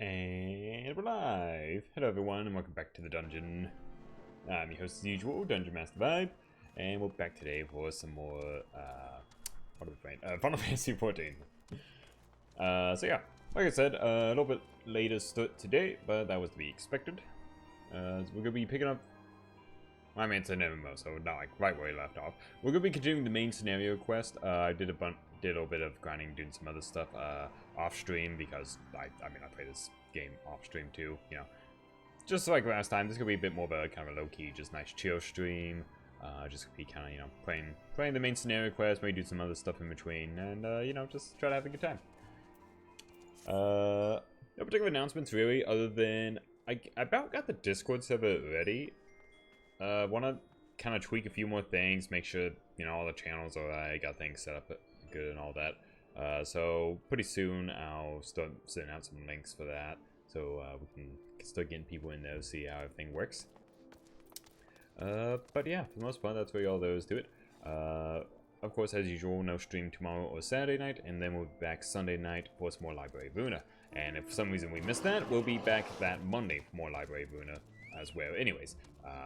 And we're live! Hello everyone and welcome back to the dungeon. I'm your host as usual, Dungeon Master Vibe, and we're back today for some more, what are we playing? Final Fantasy XIV. So yeah, like I said, a little bit later start today, but that was to be expected. So we're gonna be picking up, I mean it's an MMO, so not like right where we left off. We're gonna be continuing the main scenario quest. I did a little bit of grinding, doing some other stuff off stream because I mean I play this game off stream too, you know. Just like last time, this is gonna be a bit more of a kind of a low key, just nice chill stream. Just gonna be kind of, you know, playing the main scenario quest, maybe do some other stuff in between, and you know, just try to have a good time. No particular announcements really, other than I about got the Discord server ready. Want to kind of tweak a few more things, make sure, you know, all the channels are right, got things set up good and all that. So pretty soon I'll start sending out some links for that, so we can start getting people in there to see how everything works. But yeah, for the most part, that's where all those do it. Of course, as usual, no stream tomorrow or Saturday night, and then we'll be back Sunday night for some more Library of Luna. And if for some reason we missed that, we'll be back that Monday for more Library of Luna as well. Anyways,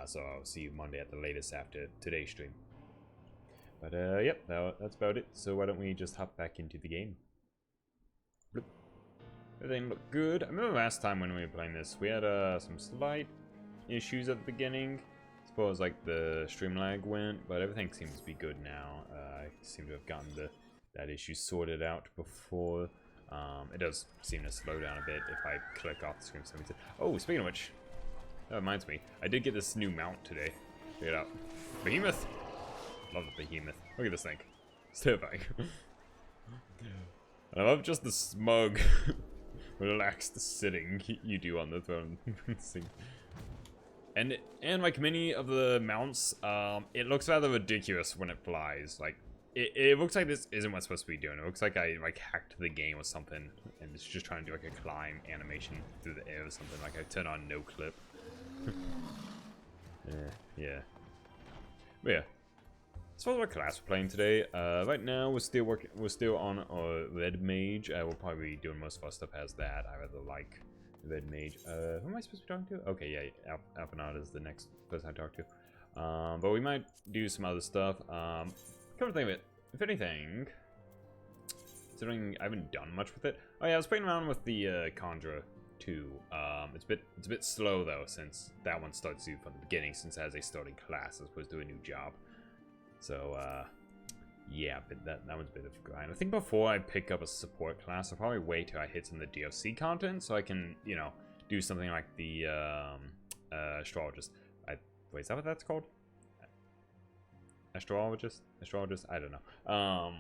so I'll see you Monday at the latest after today's stream. But yep, that's about it. So why don't we just hop back into the game? Bloop. Everything looked good. I remember last time when we were playing this, we had some slight issues at the beginning. I suppose like the stream lag went, but everything seems to be good now. I seem to have gotten that issue sorted out before. It does seem to slow down a bit if I click off the screen. Oh, speaking of which, that reminds me, I did get this new mount today. Check it out. Behemoth! Love the Behemoth. Look at this thing. It's terrifying. I love just the smug, relaxed sitting you do on the throne. And like many of the mounts, it looks rather ridiculous when it flies. Like, it looks like this isn't what's supposed to be doing. It looks like I like hacked the game or something, and it's just trying to do like a climb animation through the air or something. Like I turn on no clip. Yeah. But yeah. As far as what class we're playing today, right now we're still on our Red Mage. We'll probably be doing most of our stuff as that. I rather like Red Mage. Who am I supposed to be talking to? Okay, yeah, Alphanada is the next person I talk to. But we might do some other stuff. Come to think of it, if anything, considering I haven't done much with it. Oh yeah, I was playing around with the Conjurer 2. It's a bit slow though, since that one starts you from the beginning, since it has a starting class as opposed to a new job. So, yeah, but that one's a bit of a grind. I think before I pick up a support class, I'll probably wait till I hit some of the DLC content so I can, you know, do something like the astrologist. Wait, is that what that's called? Astrologist? I don't know.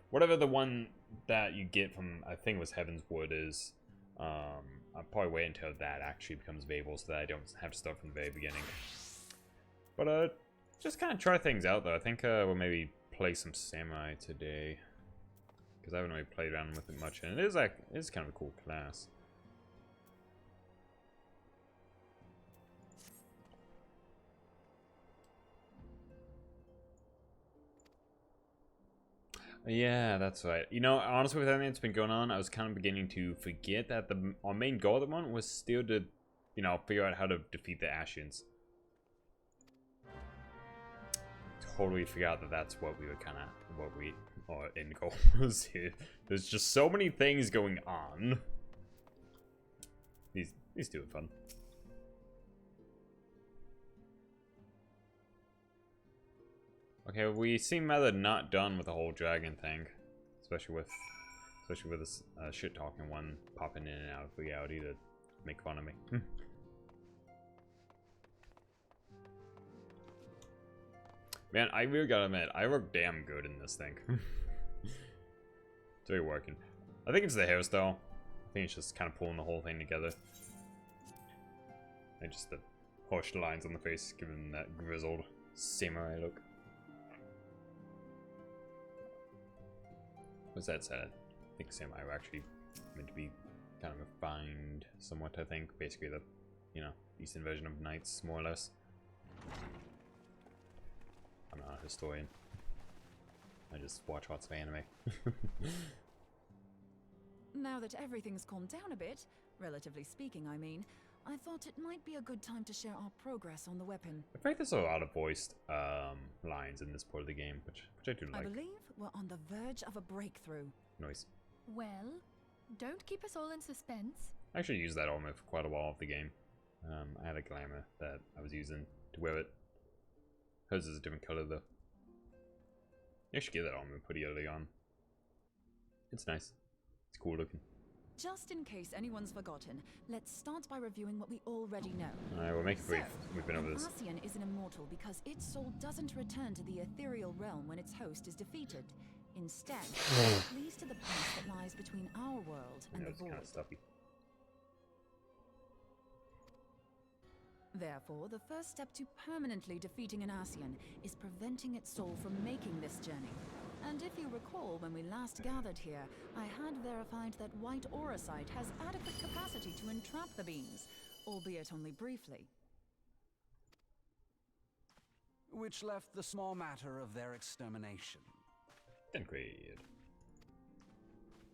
Whatever the one that you get from, I think it was Heaven's Wood is, I'll probably wait until that actually becomes available so that I don't have to start from the very beginning. But, just kind of try things out though. I think we'll maybe play some Samurai today, because I haven't really played around with it much, and it is kind of a cool class. Yeah, that's right. You know, honestly, with everything that's been going on, I was kind of beginning to forget that our main goal at the moment was still to, you know, figure out how to defeat the Ashians. Totally forgot that that's what we were our end goal was here. There's just so many things going on. These two are fun. Okay, we seem rather not done with the whole dragon thing, especially with this shit talking one popping in and out of reality to make fun of me. Man, I really gotta admit, I look damn good in this thing. It's really working. I think it's the hairstyle. I think it's just kind of pulling the whole thing together. And just the harsh lines on the face, giving that grizzled samurai look. What's that said? I think samurai are actually meant to be kind of refined somewhat, I think. Basically the, you know, Eastern version of knights, more or less. I'm not a historian. I just watch lots of anime. Now that everything's calmed down a bit, Relatively speaking, I mean. I thought it might be a good time to share our progress on the weapon. I think there's a lot of voiced lines in this part of the game, which I do like. I believe we're on the verge of a breakthrough. Nice. Well, don't keep us all in suspense. I actually used that armor for quite a while of the game. I had a glamour that I was using to wear it. Hers is a different color though. You should get that armor pretty early on. It's nice. It's cool looking. Just in case anyone's forgotten, let's start by reviewing what we already know. Alright, we'll make it brief. We've been over An this. Ascian is an immortal because its soul doesn't return to the ethereal realm when its host is defeated. Instead, it flees to the place that lies between our world and Yeah, the it's kind void. of stuffy. Therefore, the first step to permanently defeating an Ascian is preventing its soul from making this journey. And if you recall, when we last gathered here, I had verified that white auracite has adequate capacity to entrap the beings, albeit only briefly. Which left the small matter of their extermination. Then great.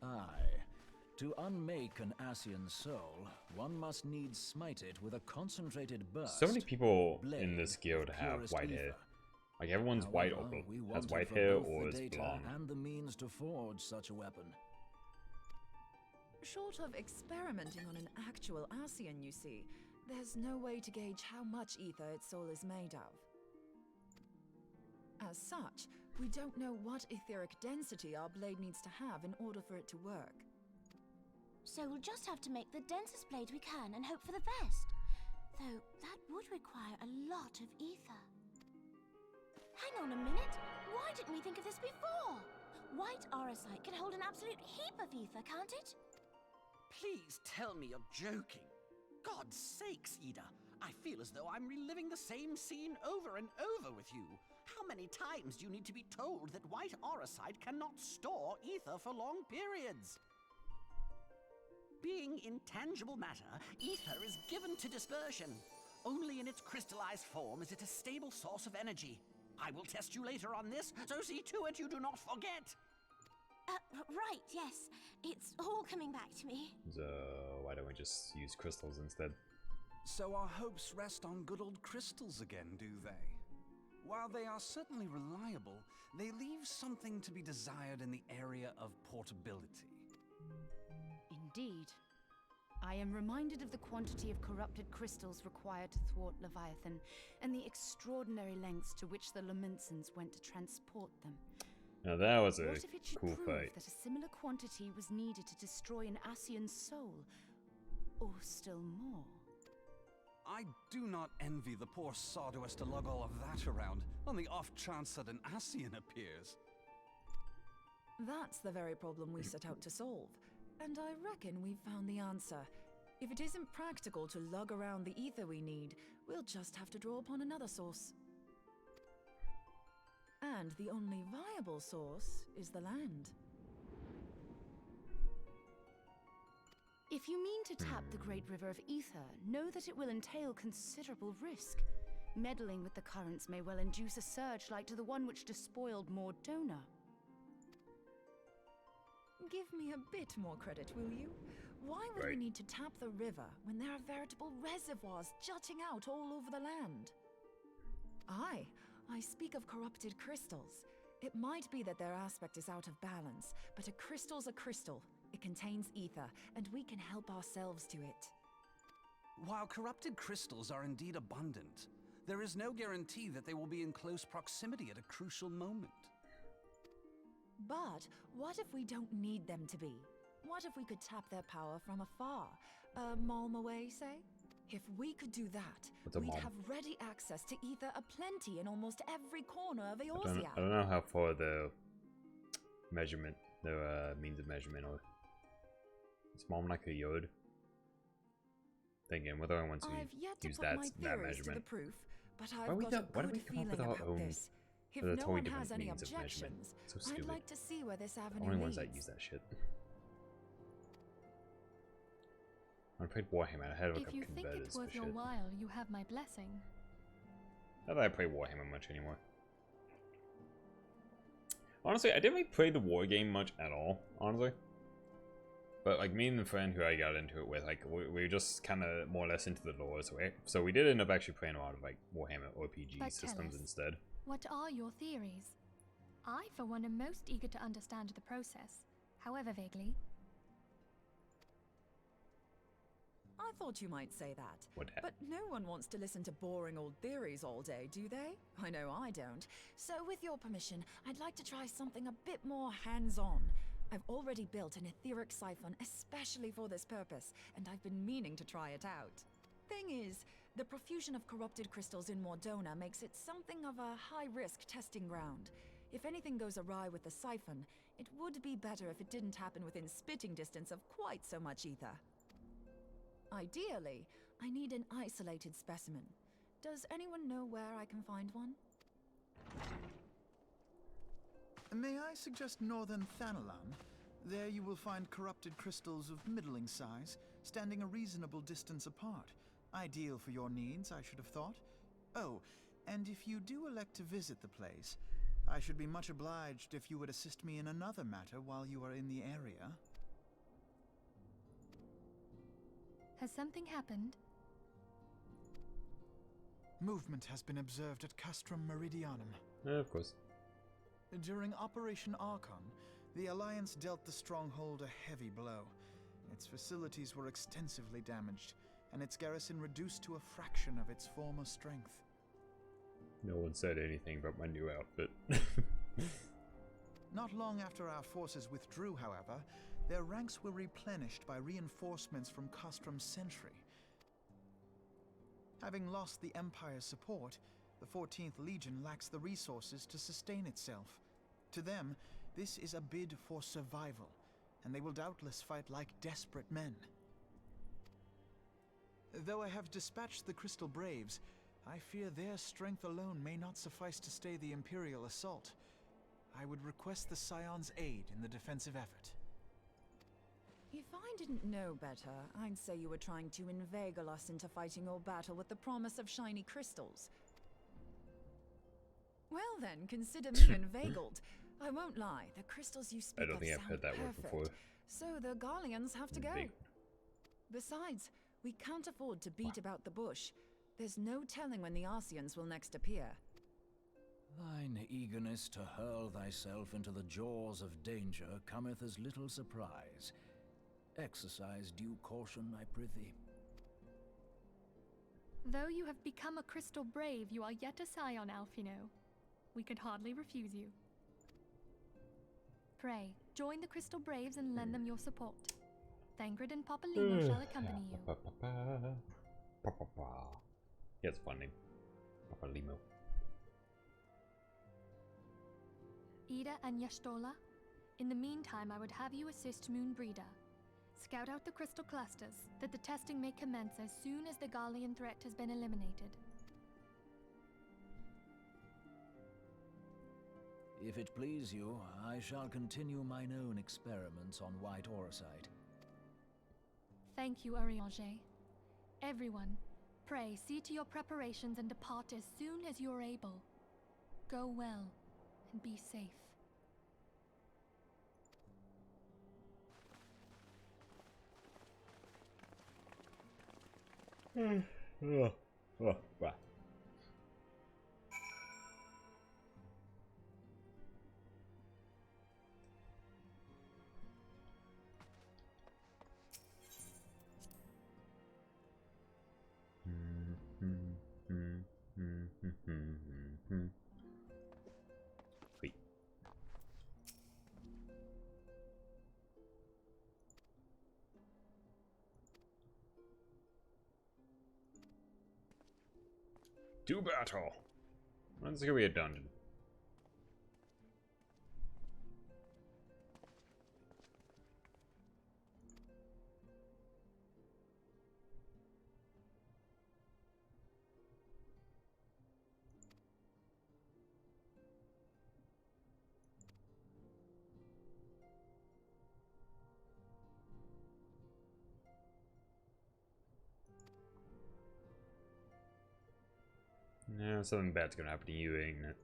Aye. To unmake an Ascian soul, one must needs smite it with a concentrated burst. So many people in blade this guild of have purest white ether. hair. Like everyone's white or However, we has wanted white for hair both or the is data blonde. and the means to forge such a weapon. Short of experimenting on an actual Ascian, you see, there's no way to gauge how much ether its soul is made of. As such, we don't know what etheric density our blade needs to have in order for it to work. So we'll just have to make the densest blade we can and hope for the best. Though that would require a lot of ether. Hang on a minute. Why didn't we think of this before? White auracite can hold an absolute heap of ether, can't it? Please tell me you're joking. God's sakes, Ida. I feel as though I'm reliving the same scene over and over with you. How many times do you need to be told that white auracite cannot store ether for long periods? Being intangible matter, ether is given to dispersion. Only in its crystallized form is it a stable source of energy. I will test you later on this, so see to it you do not forget. Right, yes. It's all coming back to me. So why don't we just use crystals instead? So our hopes rest on good old crystals again, do they? While they are certainly reliable, they leave something to be desired in the area of portability. Indeed. I am reminded of the quantity of corrupted crystals required to thwart Leviathan, and the extraordinary lengths to which the Lamentsons went to transport them. Now that was a What if it should cool prove fight. that a similar quantity was needed to destroy an Ascian soul? Or still more? I do not envy the poor sod who has to lug all of that around on the off chance that an Ascian appears. That's the very problem we set out to solve. And I reckon we've found the answer. If it isn't practical to lug around the ether we need, we'll just have to draw upon another source. And the only viable source is the land. If you mean to tap the Great River of Ether, know that it will entail considerable risk. Meddling with the currents may well induce a surge like to the one which despoiled Mordona. Give me a bit more credit, will you? Why would we Right. need to tap the river when there are veritable reservoirs jutting out all over the land? Aye, I speak of corrupted crystals. It might be that their aspect is out of balance, but a crystal's a crystal. It contains ether, and we can help ourselves to it. While corrupted crystals are indeed abundant, there is no guarantee that they will be in close proximity at a crucial moment. But what if we don't need them to be? What if we could tap their power from afar? A malm away, say? If we could do that, What's a we'd malm? have ready access to ether aplenty in almost every corner of I Eorzea. don't know how far the measurement, the means of measurement, or it's more like a yod. Thinking whether I want I've to yet to use put that my that theories to the measurement. proof, but Why I've we got a don't- why do we good come up feeling with our about own this. If There are no totally one different has any means of measurement. objections, So I'd stupid. like to see where this The avenue only leads. ones that use that shit. When I played Warhammer, I had a If couple you think converters it's for worth your shit. while, you have my blessing. Not that I play Warhammer much anymore. Honestly, I didn't really play the war game much at all, honestly. But like me and the friend who I got into it with, like we were just kind of more or less into the lore, so we did end up actually playing a lot of like Warhammer RPG But tell systems us, instead. What are your theories? I, for one, am most eager to understand the process, however vaguely. I thought you might say that. What happened? But no one wants to listen to boring old theories all day, do they? I know I don't. So with your permission, I'd like to try something a bit more hands-on. I've already built an etheric siphon especially for this purpose, and I've been meaning to try it out. Thing is, the profusion of corrupted crystals in Mordona makes it something of a high-risk testing ground. If anything goes awry with the siphon, it would be better if it didn't happen within spitting distance of quite so much ether. Ideally, I need an isolated specimen. Does anyone know where I can find one? May I suggest northern Thanalan? There you will find corrupted crystals of middling size, standing a reasonable distance apart. Ideal for your needs, I should have thought. Oh, and if you do elect to visit the place, I should be much obliged if you would assist me in another matter while you are in the area. Has something happened? Movement has been observed at Castrum Meridianum. Of course. During Operation Archon, the Alliance dealt the stronghold a heavy blow. Its facilities were extensively damaged, and its garrison reduced to a fraction of its former strength. No one said anything about my new outfit. Not long after our forces withdrew, however, their ranks were replenished by reinforcements from Castrum's Sentry. Having lost the Empire's support, the 14th Legion lacks the resources to sustain itself. To them, this is a bid for survival, and they will doubtless fight like desperate men. Though I have dispatched the Crystal Braves, I fear their strength alone may not suffice to stay the Imperial assault. I would request the Scion's aid in the defensive effort. If I didn't know better, I'd say you were trying to inveigle us into fighting your battle with the promise of shiny crystals. Well then, consider me inveigled. I won't lie, the crystals you speak I don't of think I've sound heard that word perfect. before. So the Garleans have to go. Inveigled. Besides, we can't afford to beat about the bush. There's no telling when the Arceans will next appear. Thine eagerness to hurl thyself into the jaws of danger cometh as little surprise. Exercise due caution, I prithee. Though you have become a crystal brave, you are yet a scion, Alphino. We could hardly refuse you. Pray, join the Crystal Braves and lend them your support. Thangred and Papalymo shall accompany you. Yeah, it's a fun name. Papalymo. Ida and Y'shtola, in the meantime I would have you assist Moonbreeder. Scout out the crystal clusters, that the testing may commence as soon as the Garlean threat has been eliminated. If it please you, I shall continue mine own experiments on White Auracite. Thank you, Urianger. Everyone, pray see to your preparations and depart as soon as you are able. Go well, and be safe. Wow. Wait. Do battle. Let's go be a dungeon. Yeah, something bad's gonna happen to you, ain't it?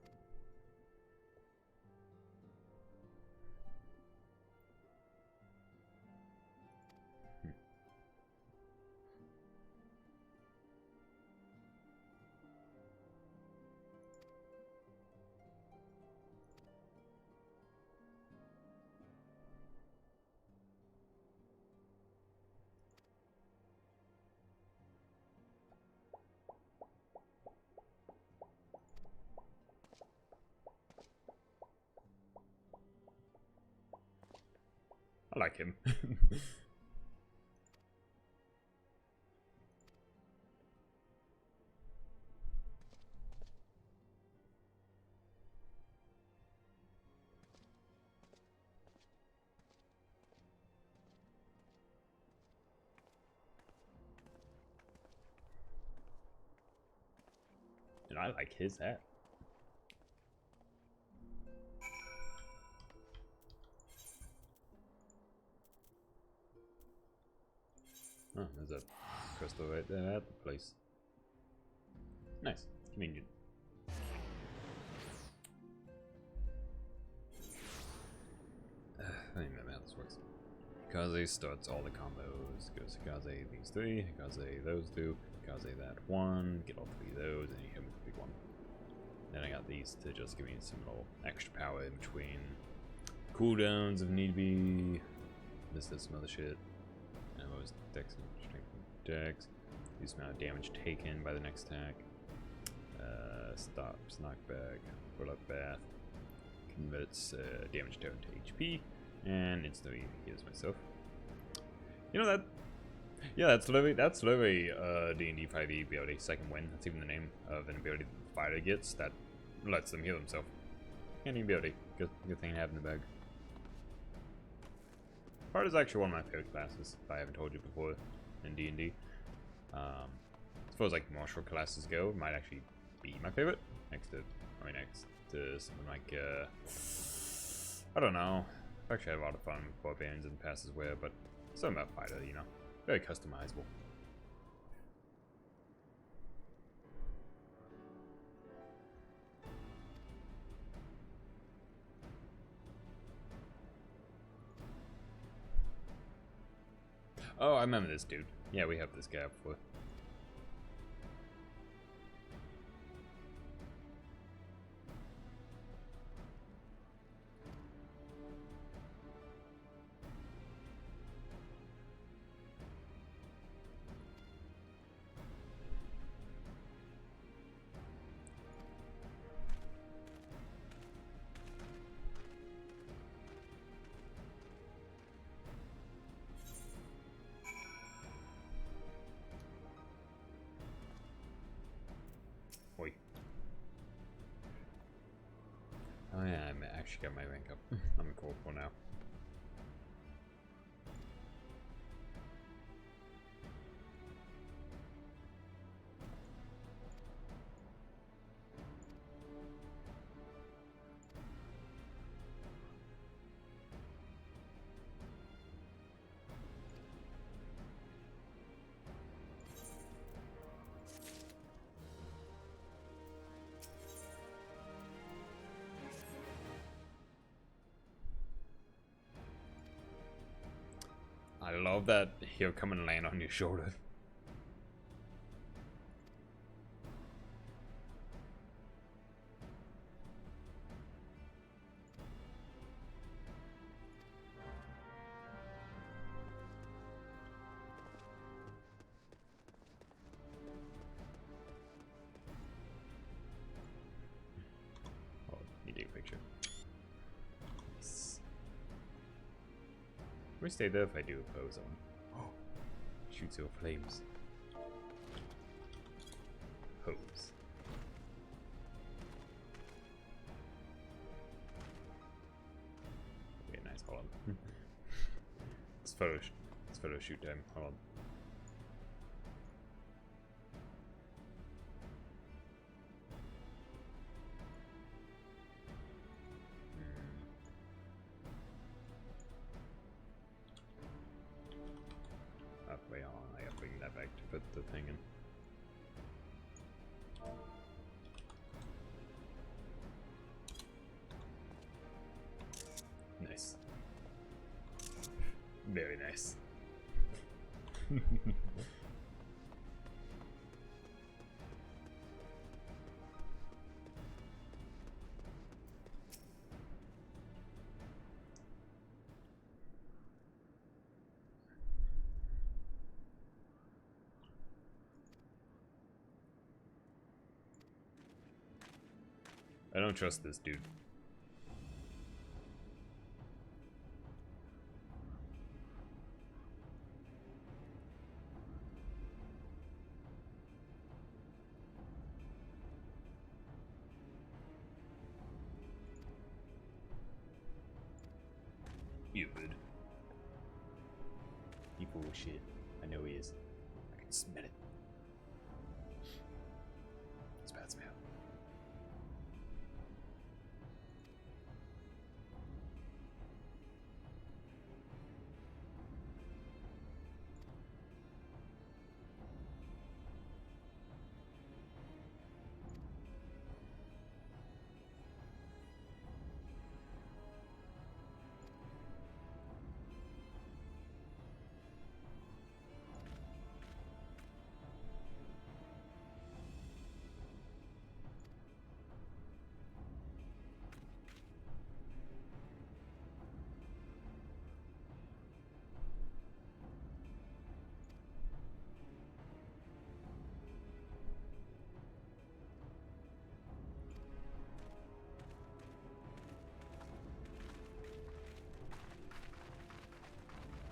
I like him. And I like his hat. Oh, there's a crystal right there at the place. Nice. Convenient. I don't even know how this works. Kaze starts all the combos. Goes Kaze these three, Kaze those two, Kaze that one, get all three of those, and you hit with the big one. Then I got these to just give me some little extra power in between cooldowns if need be. This does some other shit. And those dex and strength and dex. Use amount of damage taken by the next attack. Stops knockback, roll up bath, converts damage down to HP, and instantly heals myself. You know that? Yeah, that's literally D&D 5e ability, second win. That's even the name of an ability that the fighter gets that lets them heal themselves. Any ability, good thing to have in the bag. Fighter is actually one of my favorite classes, if I haven't told you before, in D&D. As far as like martial classes go, it might actually be my favorite. Next to something like, I don't know. I've actually had a lot of fun with barbands in the past as well, but something about fighter, you know, very customizable. Oh, I remember this dude. Yeah, we have this guy before. Oi. Oh yeah, I actually got my rank up. I'm a corporal now. I love that he'll come and land on your shoulder. Oh, you take a picture. Nice. We stay there if I do a pose on. Oh, shoots your flames. Pose. Okay, nice. Hold on. It's photo shoot time. Hold on. Halfway on, I gotta bring that back to put the thing in. Nice. Very nice. I don't trust this dude. Stupid. He full of shit. I know he is. I can smell it. It's a bad smell.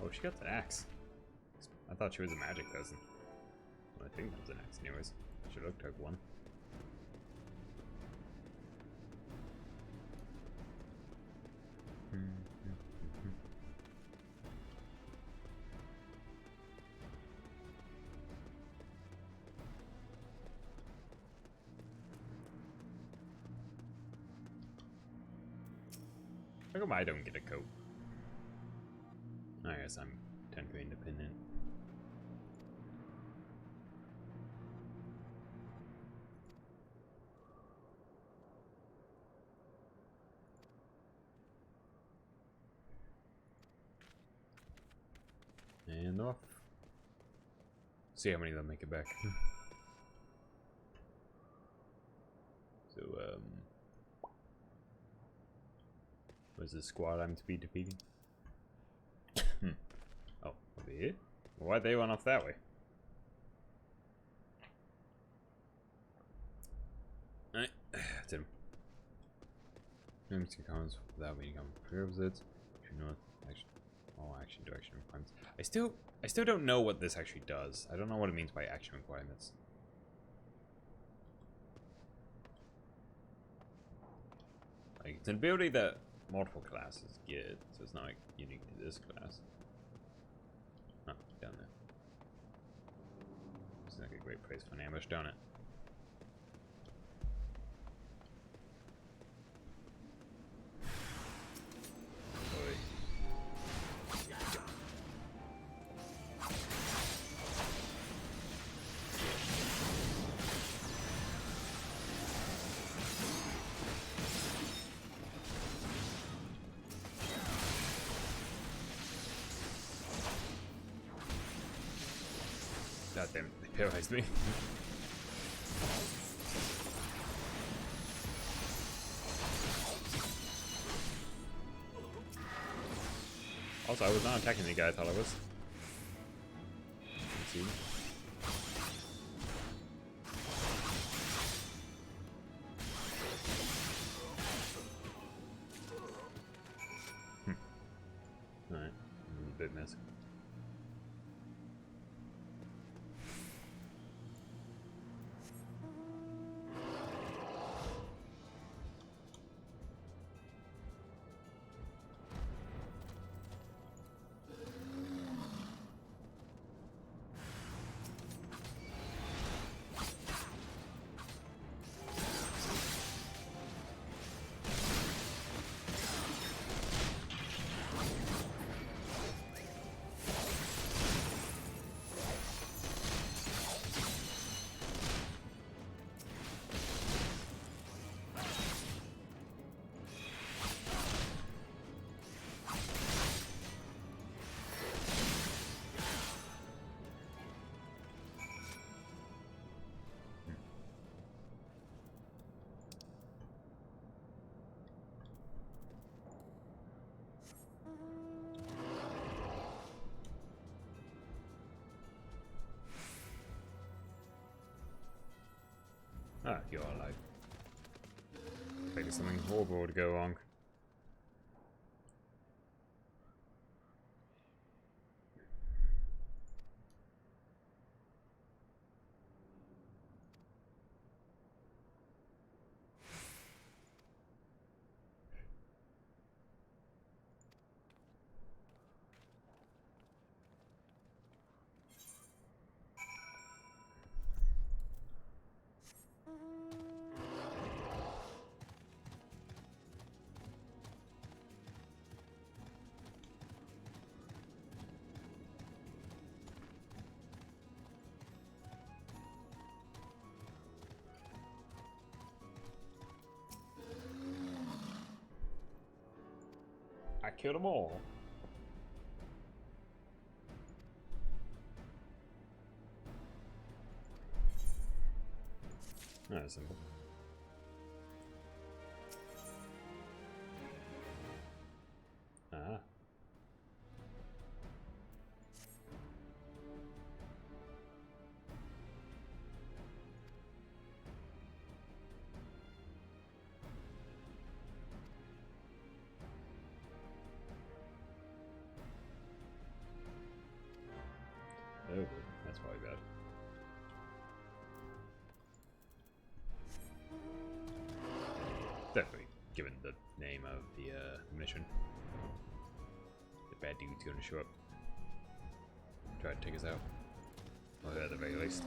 Oh, she got the axe. I thought she was a magic person. Well, I think that was an axe anyways. She looked like one. How come I don't get a coat? I guess I'm technically independent. And off. See how many of them make it back. So, where's the squad I'm to be defeating? Oh, over here? Why'd they run off that way? Alright, that's him. Emergency comms without meaning on prerequisites. North action, all action direction requirements. I still don't know what this actually does. I don't know what it means by action requirements. Like, it's an ability that multiple classes get, so it's not like unique to this class. Oh, down there. It's like a great place for an ambush, don't it? God damn it, they paralyzed me. Also, I was not attacking the guy I thought I was. Let's see. Alright, a bit messy. Ah, you're alive. Maybe something horrible would go wrong. I killed them all. No, that's simple. Ah. Oh, that's probably bad. Definitely, given the name of the mission. The bad dude's gonna show up. Try to take us out. Or at the very least.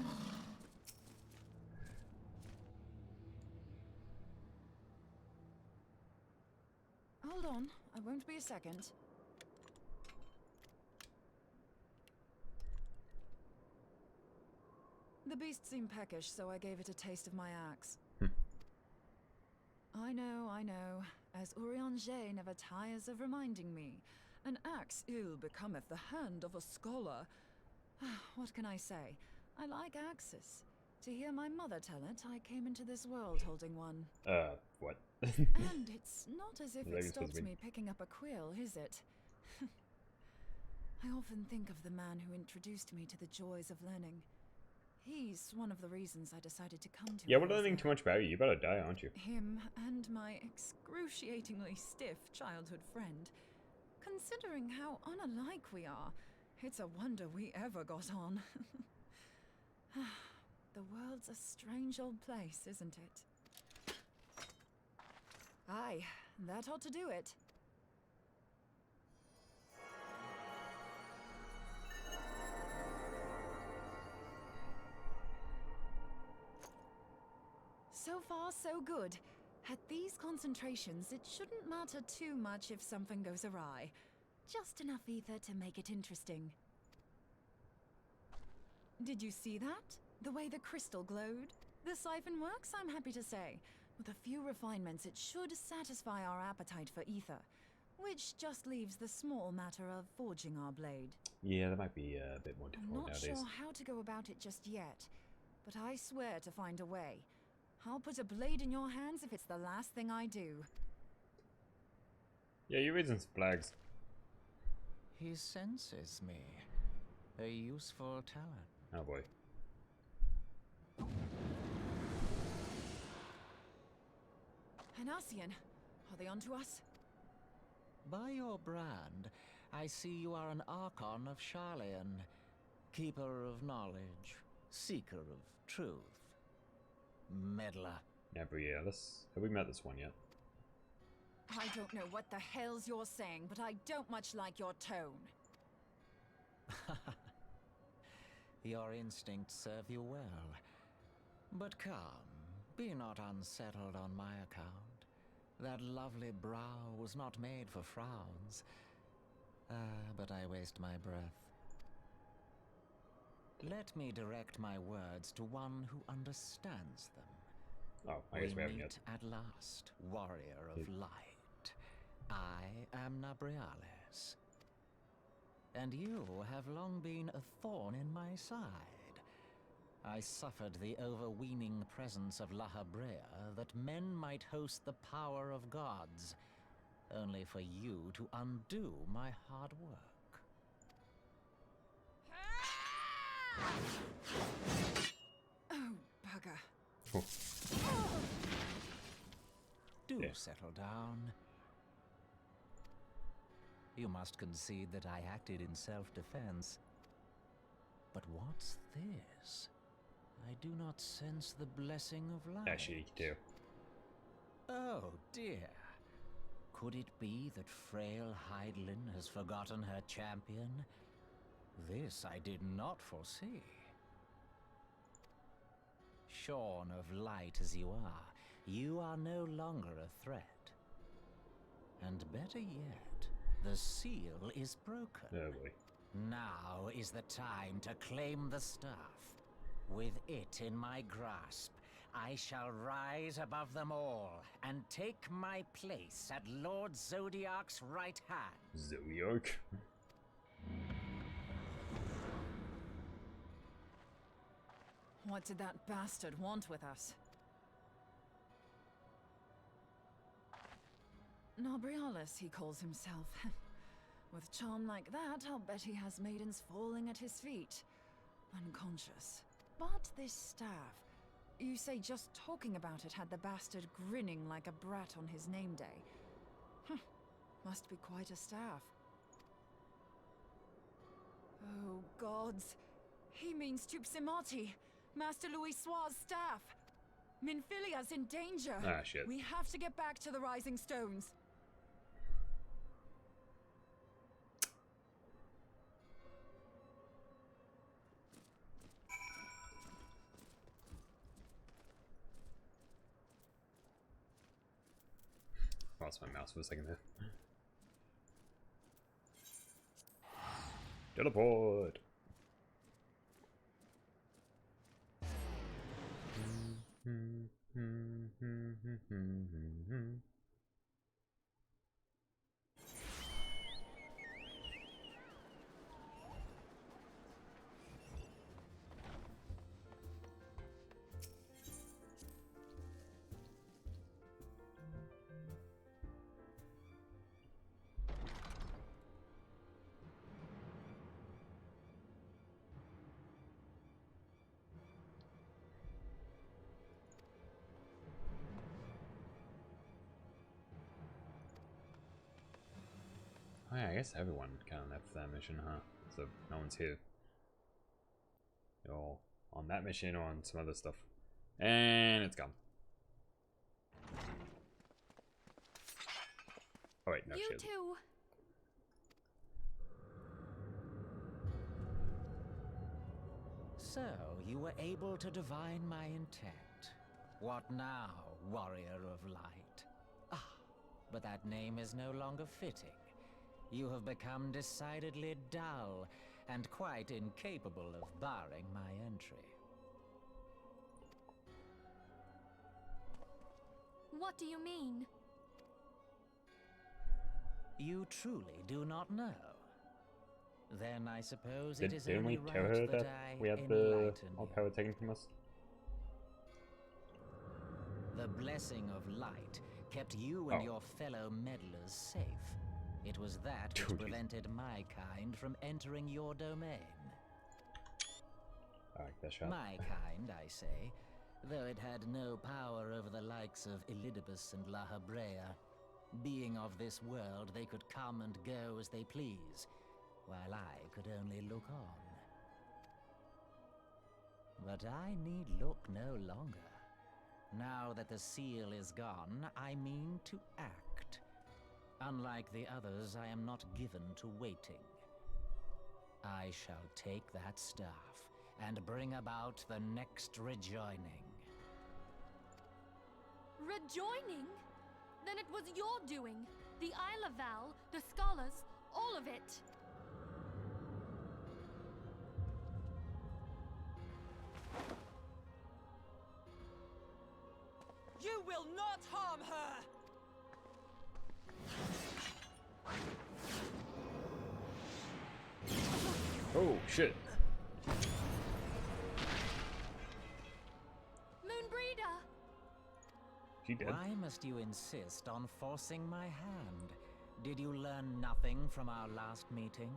Hold on, I won't be a second. The beast seemed peckish, so I gave it a taste of my axe. I know, as Urianger never tires of reminding me. An axe ill becometh the hand of a scholar. What can I say? I like axes. To hear my mother tell it, I came into this world holding one. What? And it's not as if it stopped me picking up a quill, is it? I often think of the man who introduced me to the joys of learning. He's one of the reasons I decided to come to Yeah, we're learning too much about you. You better die, aren't you? Him and my excruciatingly stiff childhood friend. Considering how unalike we are, it's a wonder we ever got on. The world's a strange old place, isn't it? Aye, that ought to do it. So far, so good. At these concentrations, it shouldn't matter too much if something goes awry. Just enough ether to make it interesting. Did you see that? The way the crystal glowed? The siphon works, I'm happy to say. With a few refinements, it should satisfy our appetite for ether. Which just leaves the small matter of forging our blade. Yeah, that might be a bit more difficult I'm not nowadays. sure how to go about it just yet, but I swear to find a way. I'll put a blade in your hands if it's the last thing I do. Yeah, you're raising some flags. He senses me. A useful talent. Oh boy. Hanassian, are they onto us? By your brand, I see you are an Archon of Sharlayan, keeper of knowledge, seeker of truth. Meddler. Gabrielis. Have we met this one yet? I don't know what the hell's you're saying, but I don't much like your tone. Your instincts serve you well. But come, be not unsettled on my account. That lovely brow was not made for frowns. But I waste my breath. Let me direct my words to one who understands them. Oh, I guess we haven't yet. At last, warrior of light. I am Nabriales. And you have long been a thorn in my side. I suffered the overweening presence of La Habrea that men might host the power of gods, only for you to undo my hard work. Oh, bugger. Oh. Do settle down. You must concede that I acted in self-defense. But what's this? I do not sense the blessing of life. Actually, you do. Oh, dear. Could it be that frail Hydaelyn has forgotten her champion? This I did not foresee. Shorn of light as you are no longer a threat. And better yet, the seal is broken. Oh boy. Now is the time to claim the staff. With it in my grasp, I shall rise above them all and take my place at Lord Zodiac's right hand. Zodiac. What did that bastard want with us? Nobrialis, he calls himself. With charm like that, I'll bet he has maidens falling at his feet. Unconscious. But this staff... You say just talking about it had the bastard grinning like a brat on his name day. Must be quite a staff. Oh, gods. He means Tupsimati, Master Louis Soir's staff. Minfilia's in danger. Ah, shit. We have to get back to the Rising Stones. Lost my mouse for a second there. Teleport! Oh yeah, I guess everyone kind of left that mission, huh? So no one's here. They're all on that mission or on some other stuff. And it's gone. Oh wait, no You shit. two. So, you were able to divine my intent. What now, warrior of light? Ah, but that name is no longer fitting. You have become decidedly dull and quite incapable of barring my entry. What do you mean? You truly do not know? Then I suppose it is Didn't we only tell her right that I we had the enlighten all you. power taken from us? The blessing of light kept you and Oh. your fellow meddlers safe. It was that which Jeez. prevented my kind from entering your domain. I like that shot. My kind, I say, though it had no power over the likes of Elidibus and La Habrea. Being of this world, they could come and go as they please, while I could only look on. But I need look no longer. Now that the seal is gone, I mean to act. Unlike the others, I am not given to waiting. I shall take that staff and bring about the next rejoining. Rejoining? Then it was your doing. The Isle of Val, the scholars, all of it. You will not harm her! Oh shit! Moonbreeder! She dead? Why must you insist on forcing my hand? Did you learn nothing from our last meeting?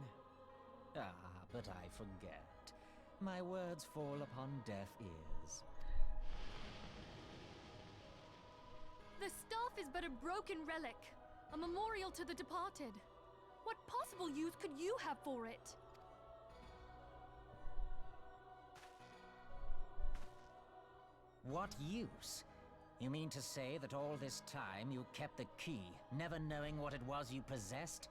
Ah, but I forget. My words fall upon deaf ears. The staff is but a broken relic, a memorial to the departed. What possible use could you have for it? What use? You mean to say that all this time you kept the key, never knowing what it was you possessed?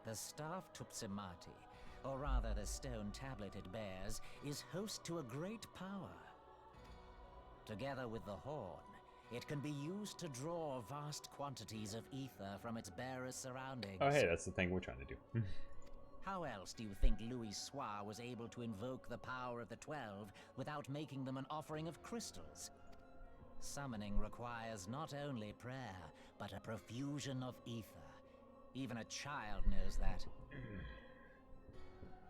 The staff Tupsimati, or rather the stone tablet it bears, is host to a great power. Together with the horn, it can be used to draw vast quantities of ether from its bearer's surroundings. Oh hey, that's the thing we're trying to do. How else do you think Louis Soir was able to invoke the power of the 12 without making them an offering of crystals? Summoning requires not only prayer, but a profusion of ether. Even a child knows that.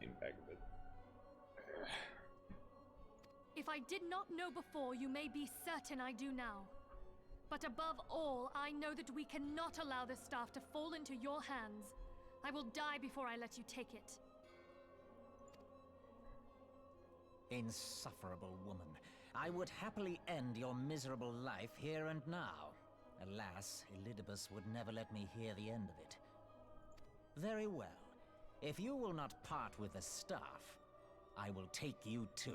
In back of it. If I did not know before, you may be certain I do now. But above all, I know that we cannot allow this staff to fall into your hands. I will die before I let you take it. Insufferable woman. I would happily end your miserable life here and now. Alas, Elidibus would never let me hear the end of it. Very well. If you will not part with the staff, I will take you too.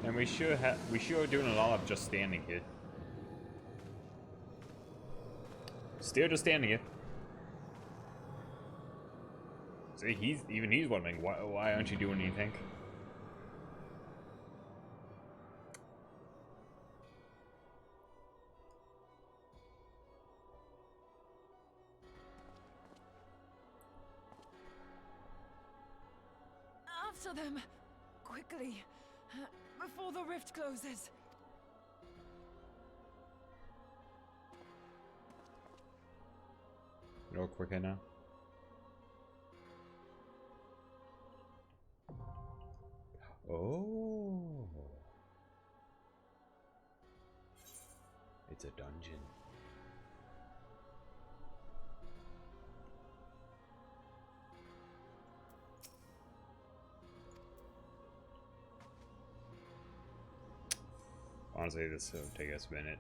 And we sure are doing a lot of just standing here. Still just standing here. See, he's wondering why aren't you doing anything? After them! Quickly! Before the rift closes! No quicker now. Oh. It's a dungeon. Honestly, this will take us a minute.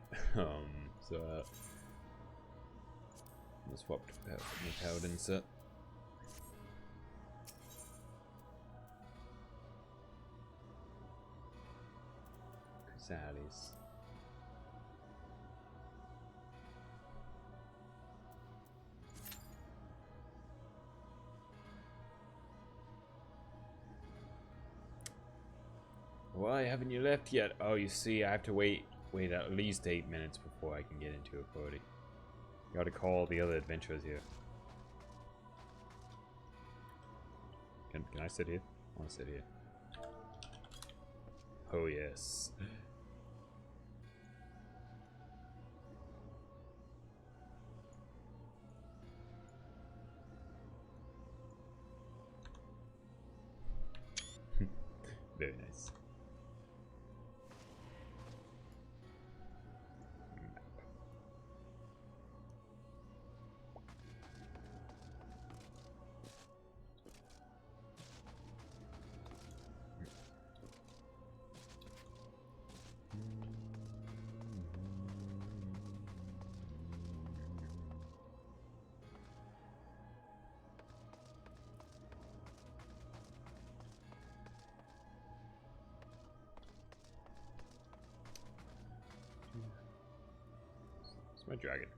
Let's swap to the Paladin set. Chrysalis. Why haven't you left yet? Oh, you see, I have to wait at least 8 minutes before I can get into a party. Gotta call the other adventurers here. Can I sit here? I want to sit here. Oh yes. Very nice. It's my dragon.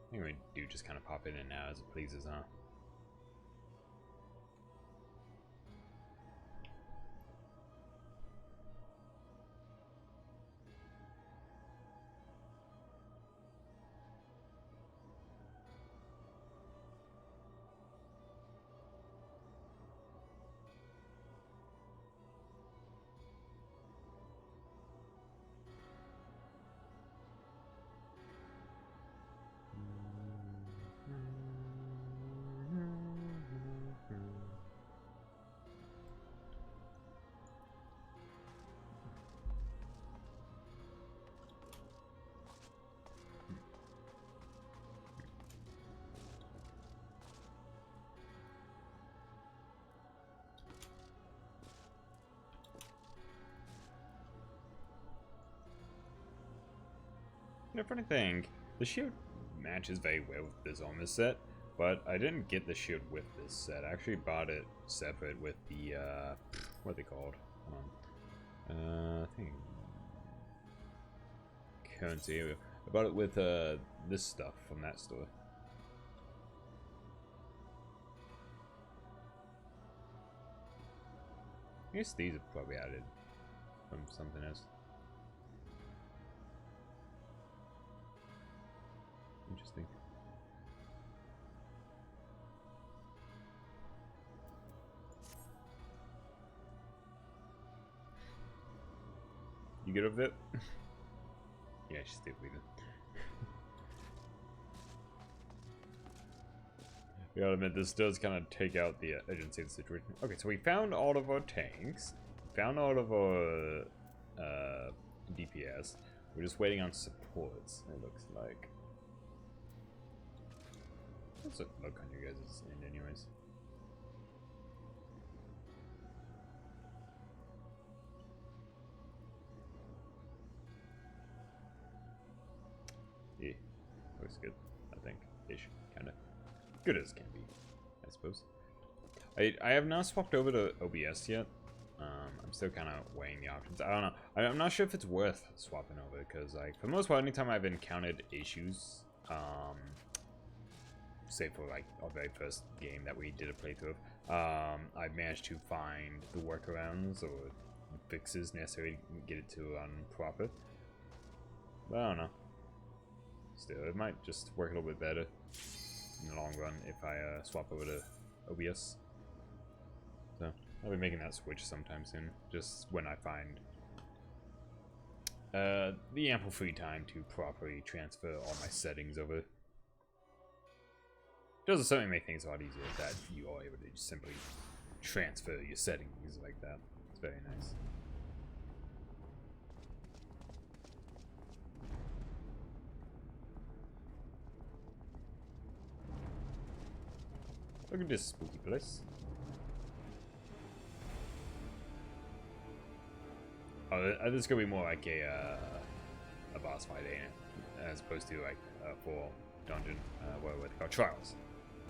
I think we do just kind of pop in and out as it pleases, huh? You know, funny thing, the shield matches very well with this on this set, but I didn't get the shield with this set. I actually bought it separate with the, what are they called? Hold on. I think currency. I bought it with, this stuff from that store. I guess these are probably added from something else. Interesting. You good with it? Yeah, she's still leaving. We gotta admit, this does kind of take out the urgency of the situation. Okay, so we found all of our tanks. Found all of our DPS. We're just waiting on supports, it looks like. What's it look on you guys' end anyways? Yeah, looks good, I think. Ish, kinda. Good as can be, I suppose. I have not swapped over to OBS yet. I'm still kind of weighing the options. I don't know. I'm not sure if it's worth swapping over because, like, for the most part, anytime I've encountered issues, say for like our very first game that we did a playthrough of, I've managed to find the workarounds or fixes necessary to get it to run proper. But I don't know. Still, it might just work a little bit better in the long run if I swap over to OBS. So I'll be making that switch sometime soon, just when I find the ample free time to properly transfer all my settings over. It does certainly make things a lot easier that you are able to just simply transfer your settings like that. It's very nice. Look at this spooky place. Oh, this is gonna be more like a boss fight, ain't it? As opposed to like a full dungeon, what are they called? Trials.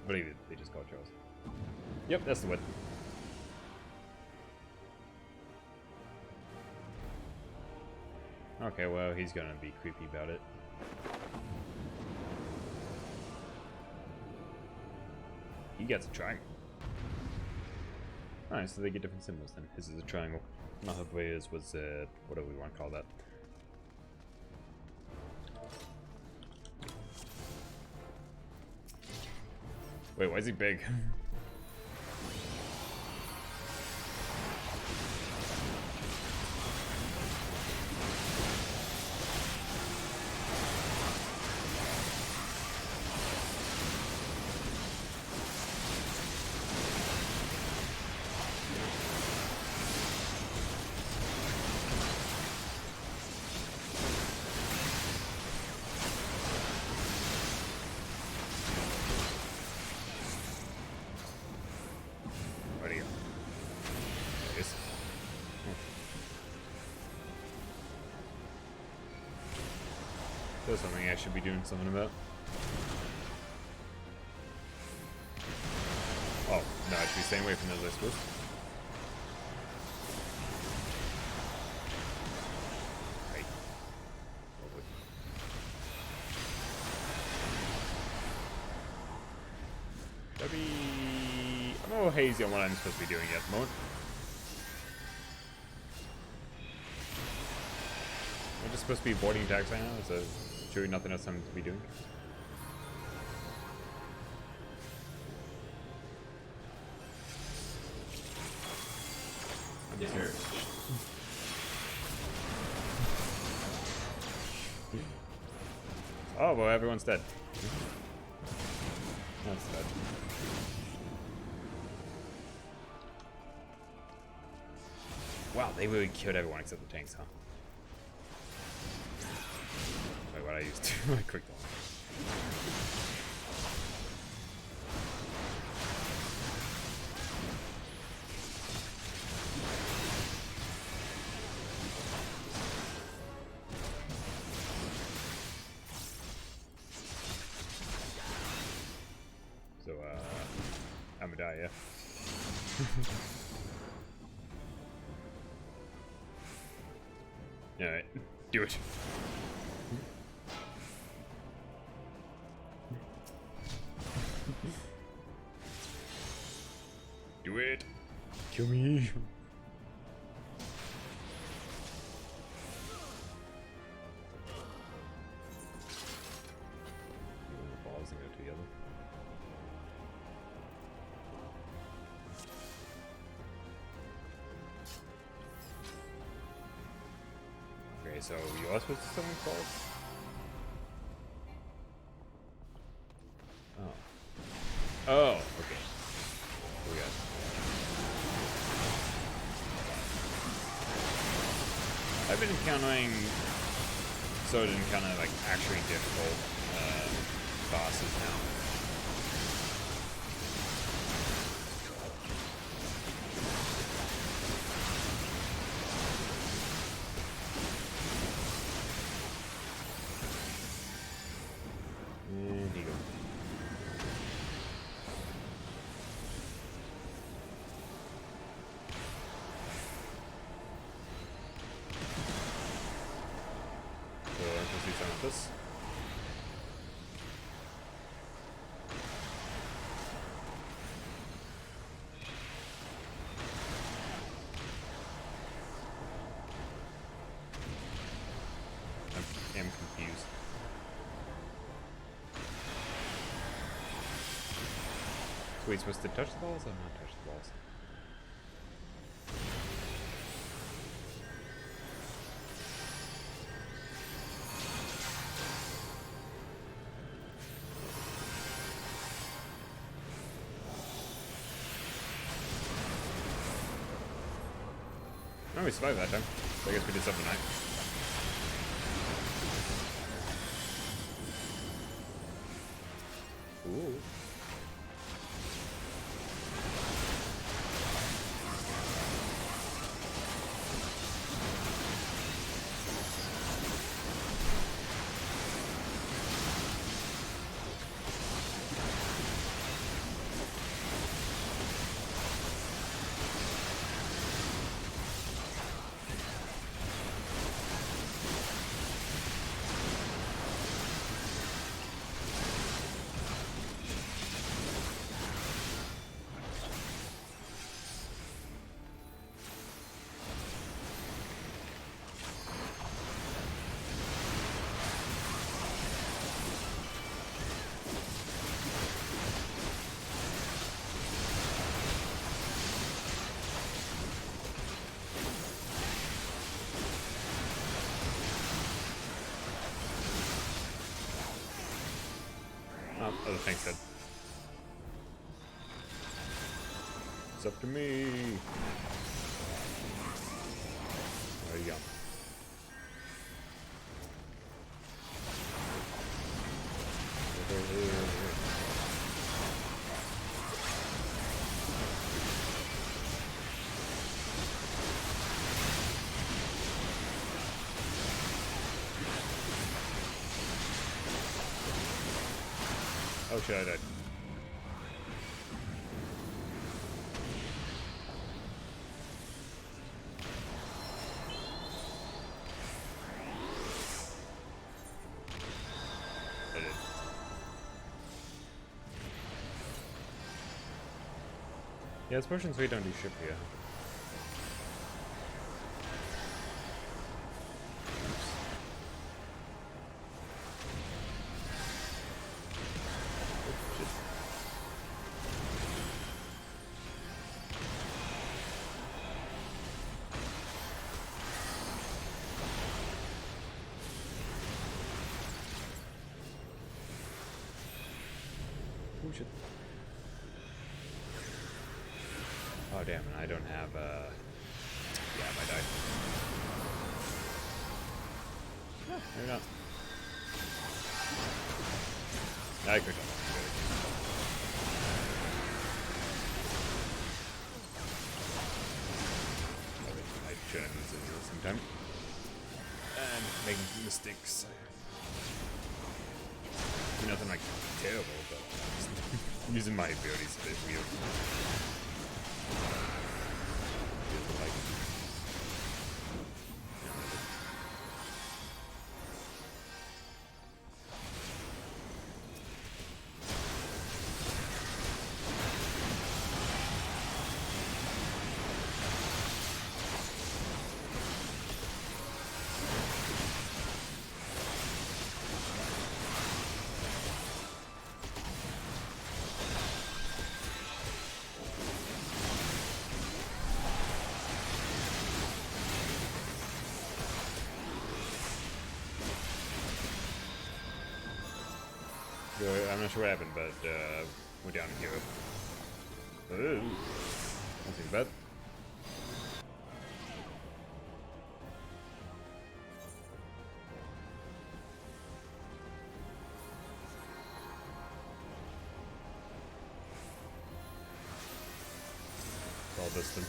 I believe they just call it trials. Yep, that's the one. Okay, well, he's gonna be creepy about it. He gets a triangle. Alright, so they get different symbols then. His is a triangle. Mahavira's was whatever we want to call that. Wait, why is he big? That's something I should be doing something about. Oh, no, I should be staying away from those, I suppose. Right. I'm a little hazy on what I'm supposed to be doing at the moment. I'm just supposed to be avoiding attacks right now, so surely nothing else I'm to be doing. I'm just here. Oh, well, everyone's dead. That's dead. Wow, they really killed everyone except the tanks, huh? Wait, what I used to I clicked on. So, I'm gonna die, yeah. Alright, do it. Do it. Kill me. The balls and go together. Okay, so you are supposed to summon calls? Oh. Oh, okay. Here we go. I've been encountering sort of like actually difficult bosses now. And here you go. So let's do some of this. I am confused. So we're supposed to touch the balls or not touch the balls? Oh, we survived that time. So I guess we did something right. Ooh. Oh, other things good. It's up to me. There you go. Oh shit, I died. I did. Yeah, it's potions we don't do ship here. Oh shit. Oh damn, and I don't have yeah, I might die. No, maybe not. I could have. I should have used it sometime. And making mistakes. Nothing like terrible, but using my abilities a bit weird. Like, I'm not sure what happened, but we're down here. Oh, nothing bad. It's all distant.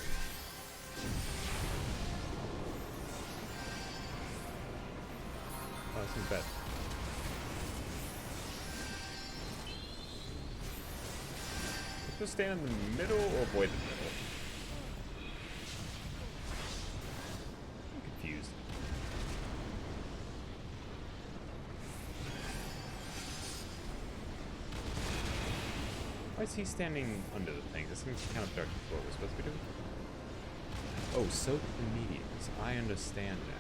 Oh, this isn't bad. Just stand in the middle or avoid the middle? I'm confused. Why is he standing under the thing? This seems kind of dark for what we're supposed to be doing. Oh, soak the mediums. I understand now.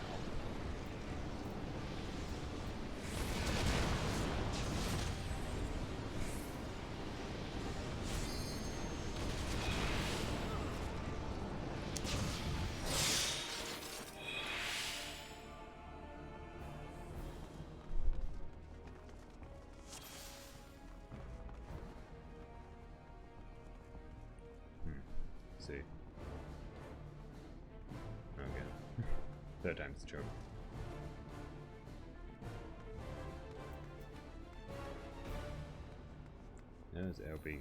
See. Okay. Third time's the charm. There's LB.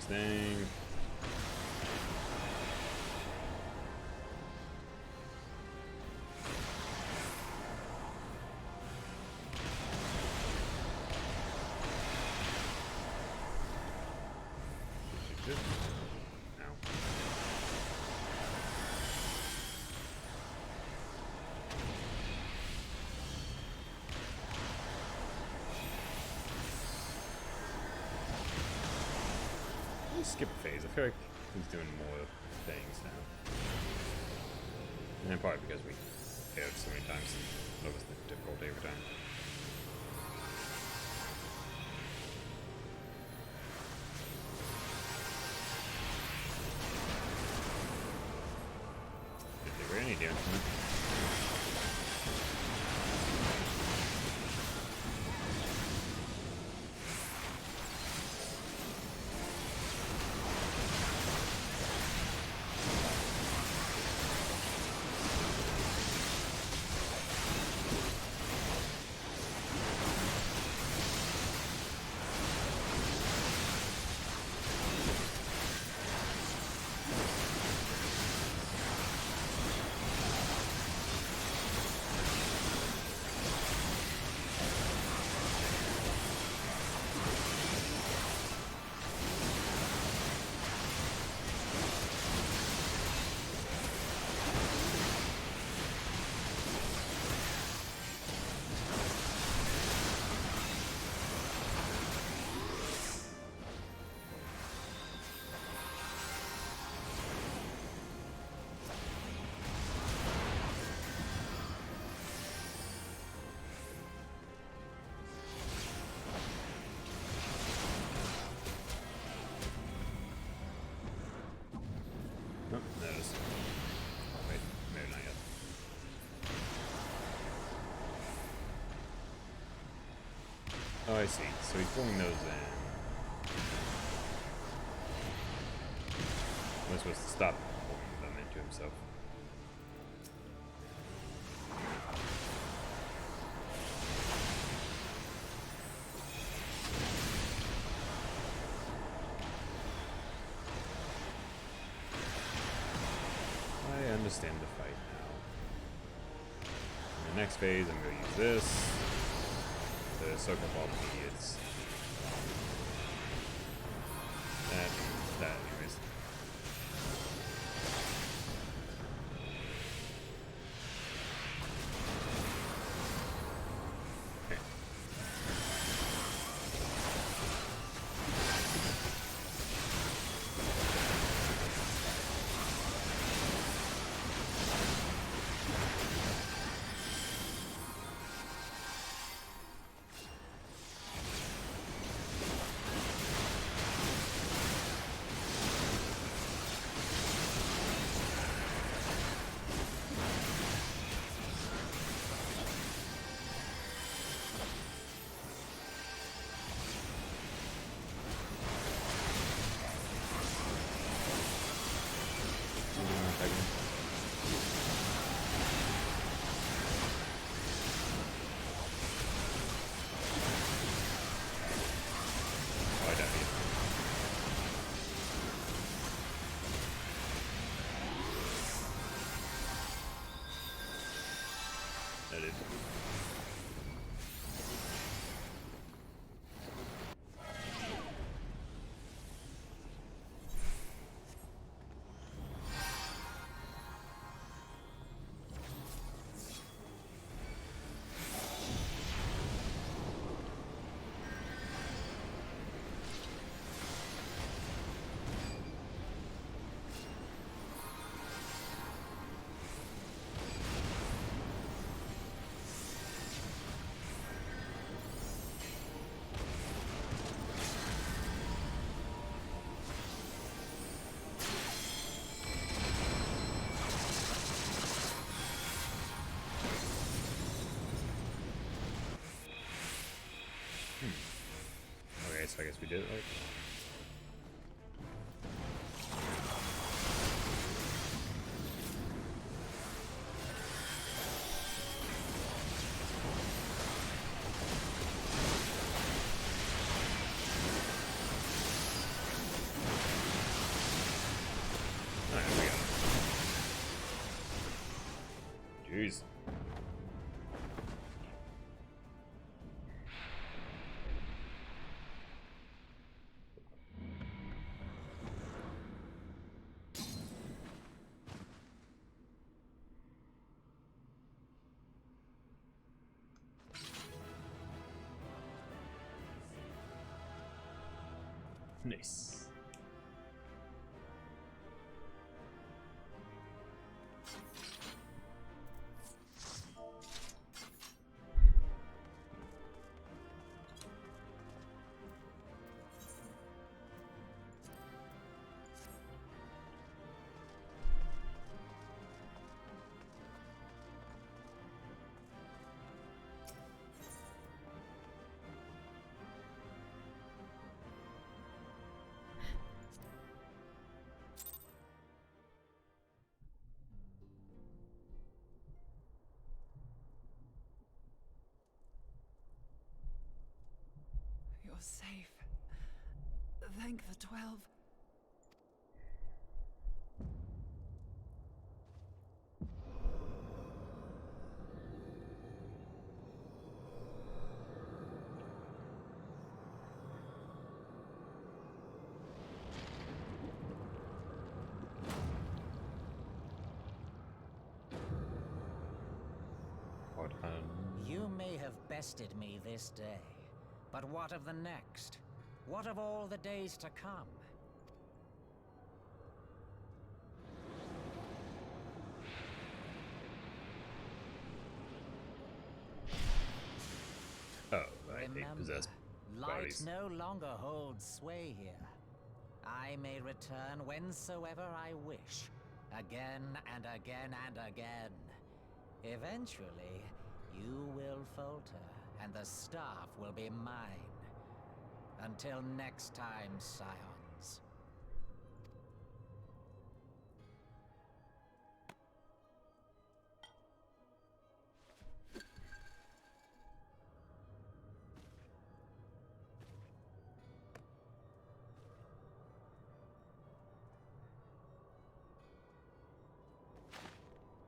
Thing. No. Skip a phase. I feel like he's doing more things now. And in part because we failed so many times and noticed the difficulty every time. Did they really do it? Nope, there it is. Wait, maybe not yet. Oh, I see. So he's pulling those in. I'm supposed to stop pulling them into himself. I understand the fight now. In the next phase, I'm going to use this to soak up all the idiots. That, anyways. Noted. Okay, so I guess we did it right. Alright, we got it. Jeez. Nice. You're safe. Thank the 12. You may have bested me this day, but what of the next? What of all the days to come? Oh, right, they Remember, possess light bodies. no longer holds sway here. I may return whensoever I wish, again and again and again. Eventually, you will falter, and the staff will be mine. Until next time, Scions.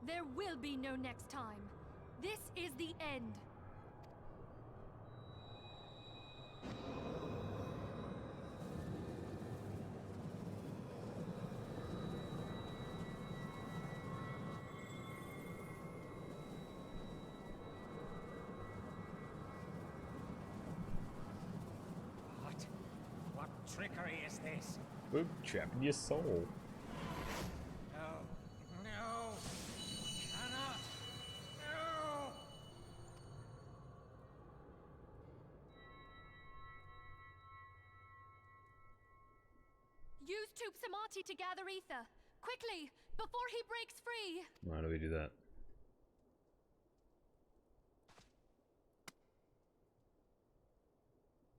There will be no next time. This is the end. What trickery is this? We're trapping your soul. No, cannot, no! Use Tube Samati to gather ether. Quickly, before he breaks free. Why do we do that?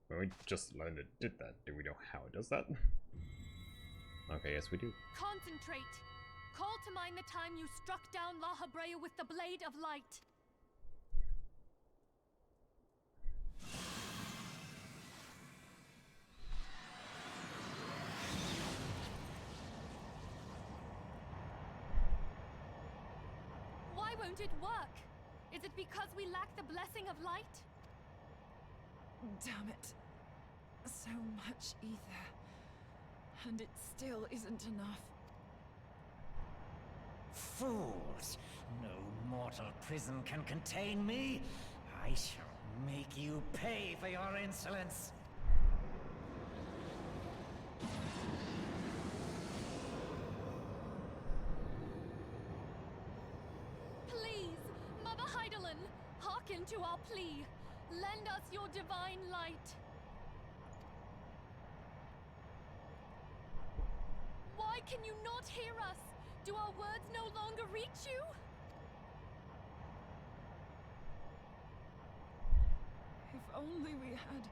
Well, we just learned it did that. Do we know how it does that? Okay, yes we do. Concentrate. Call to mind the time you struck down La Habrea with the Blade of Light. Why won't it work? Is it because we lack the blessing of light? Damn it. So much ether. And it still isn't enough. Fools! No mortal prison can contain me. I shall make you pay for your insolence. Please, Mother Heidelin, hearken to our plea. Lend us your divine light. Why can you not hear us? Do our words no longer reach you? If only we had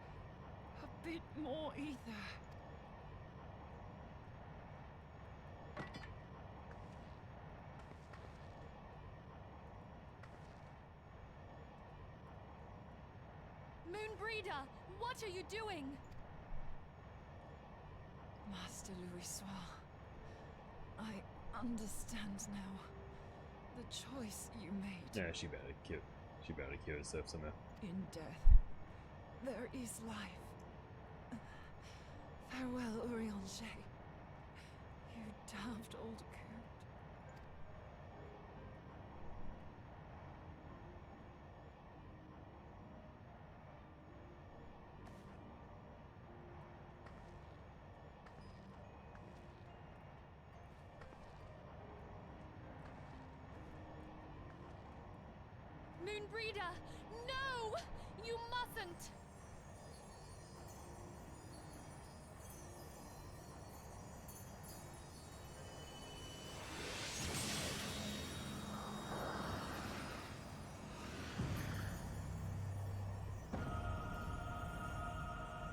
a bit more ether. Moonbreeder, what are you doing? Master Louis Soir, I understand now. The choice you made. Yeah, she better kill herself somehow. In death, there is life. Farewell, Urianger. You damned old coot. Moonbreeder, no! You mustn't!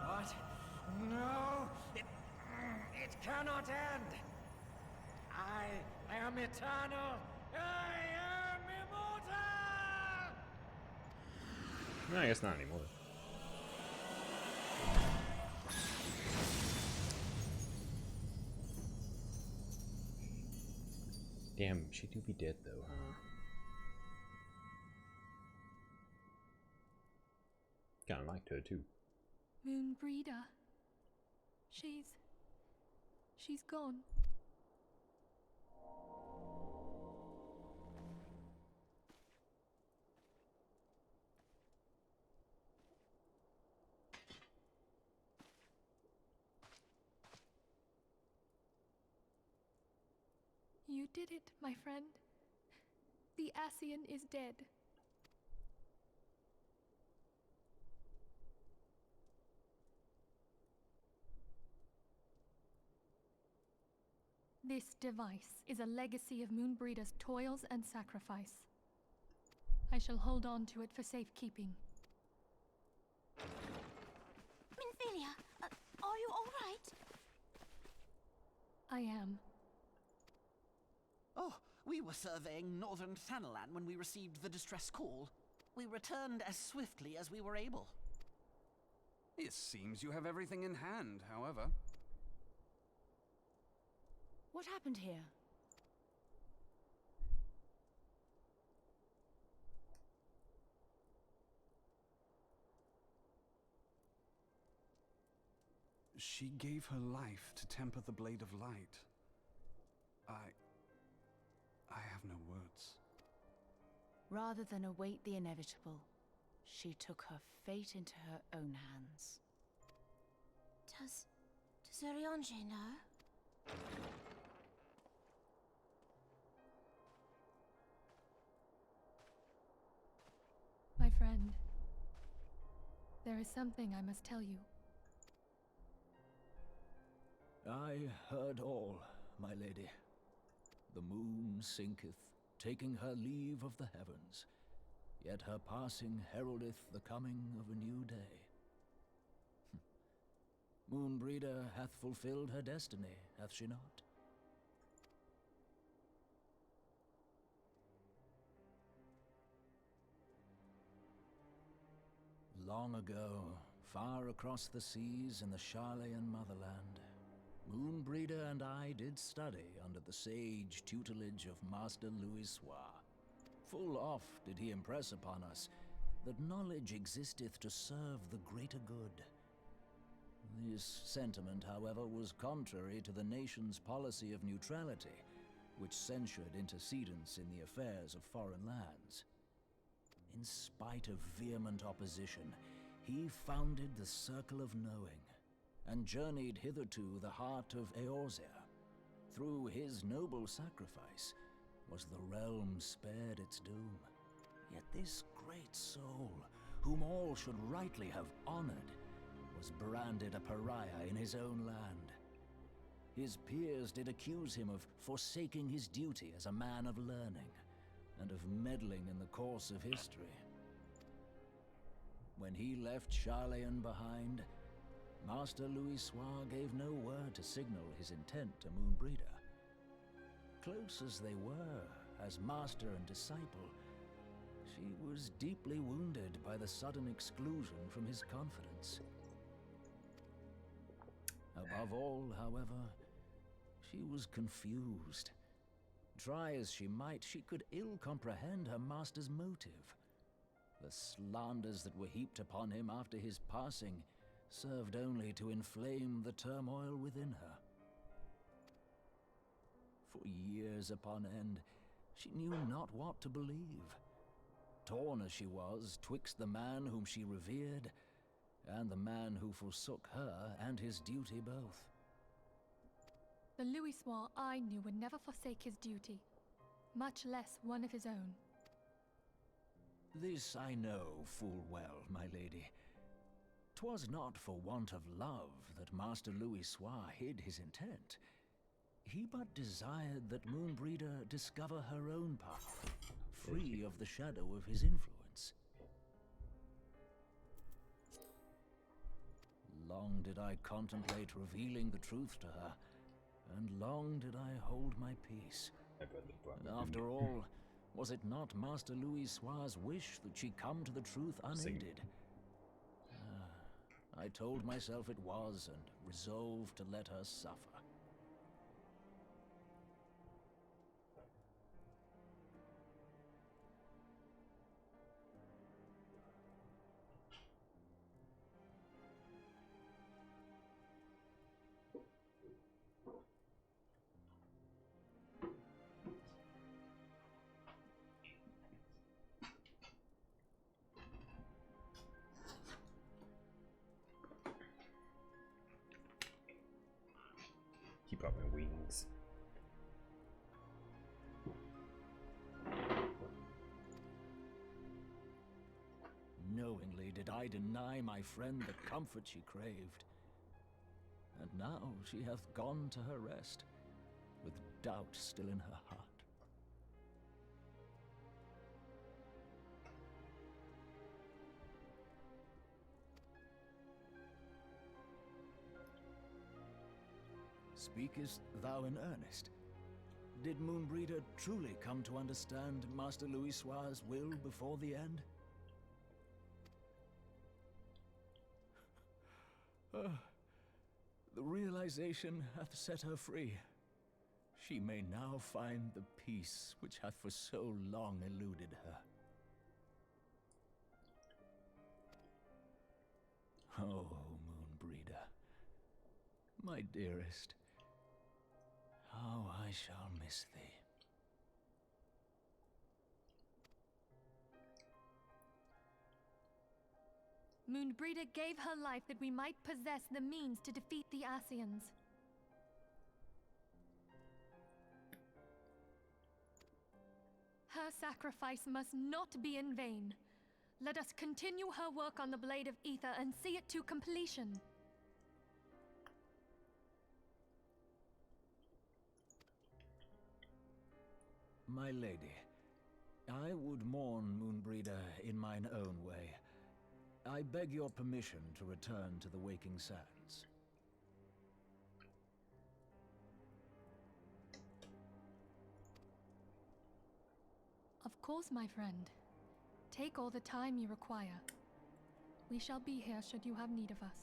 What? No! It cannot end! I am eternal! I am immortal! No, I guess not anymore. Damn, she do be dead though, huh? Kinda liked her too. Moonbreeder. She's gone. You did it, my friend. The Ascian is dead. This device is a legacy of Moonbreeder's toils and sacrifice. I shall hold on to it for safekeeping. Minfilia, are you all right? I am. Oh, we were surveying northern Thanalan when we received the distress call. We returned as swiftly as we were able. It seems you have everything in hand, however. What happened here? She gave her life to temper the Blade of Light. I have no words. Rather than await the inevitable, she took her fate into her own hands. Does Urianger know? My friend, there is something I must tell you. I heard all, my lady. The moon sinketh, taking her leave of the heavens, yet her passing heraldeth the coming of a new day. Moonbreeder hath fulfilled her destiny, hath she not? Long ago, far across the seas in the Sharlayan motherland, Moonbreeder and I did study under the sage tutelage of Master Louis Soir. Full oft did he impress upon us that knowledge existeth to serve the greater good. This sentiment, however, was contrary to the nation's policy of neutrality, which censured intercedence in the affairs of foreign lands. In spite of vehement opposition, he founded the Circle of Knowing, and journeyed hither to the heart of Eorzea. Through his noble sacrifice was the realm spared its doom. Yet this great soul, whom all should rightly have honored, was branded a pariah in his own land. His peers did accuse him of forsaking his duty as a man of learning, and of meddling in the course of history. When he left Sharlayan behind, Master Louisoix gave no word to signal his intent to Moonbreeder. Close as they were, as master and disciple, she was deeply wounded by the sudden exclusion from his confidence. Above all, however, she was confused. Try as she might, she could ill comprehend her master's motive. The slanders that were heaped upon him after his passing served only to inflame the turmoil within her. For years upon end, she knew not what to believe. Torn as she was twixt the man whom she revered, and the man who forsook her and his duty both. The Louisoix I knew would never forsake his duty, much less one of his own. This I know full well, my lady. 'Twas not for want of love that Master Louisoix hid his intent. He but desired that Moonbreeder discover her own path, free of the shadow of his influence. Long did I contemplate revealing the truth to her, and long did I hold my peace. After all, was it not Master Louisoix's wish that she come to the truth unaided? I told myself it was, and resolved to let her suffer. Keep up my wings. Knowingly did I deny my friend the comfort she craved. And now she hath gone to her rest, with doubt still in her heart. Speakest thou in earnest? Did Moonbreeder truly come to understand Master Louisoix's will before the end? The realization hath set her free. She may now find the peace which hath for so long eluded her. Oh, Moonbreeder, my dearest, how I shall miss thee. Moonbreeder gave her life that we might possess the means to defeat the Ascians. Her sacrifice must not be in vain. Let us continue her work on the Blade of Aether and see it to completion. My lady, I would mourn Moonbreeder in mine own way. I beg your permission to return to the Waking Sands. Of course, my friend. Take all the time you require. We shall be here should you have need of us.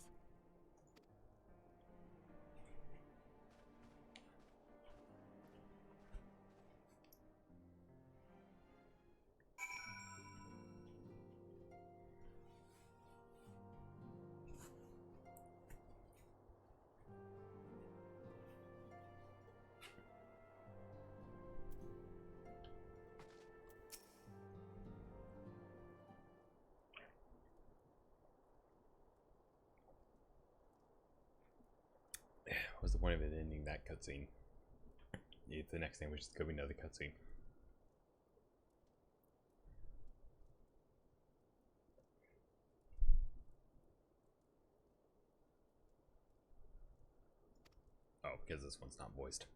What's the point of it ending that cutscene? If the next thing was just going to be another cutscene. Oh, because this one's not voiced.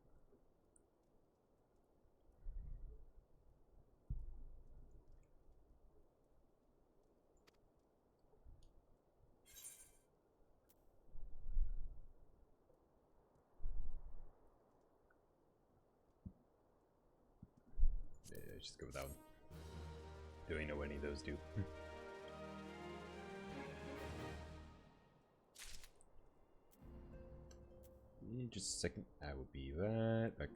Yeah, just go without doing know what any of those do. Just a second, I will be right back.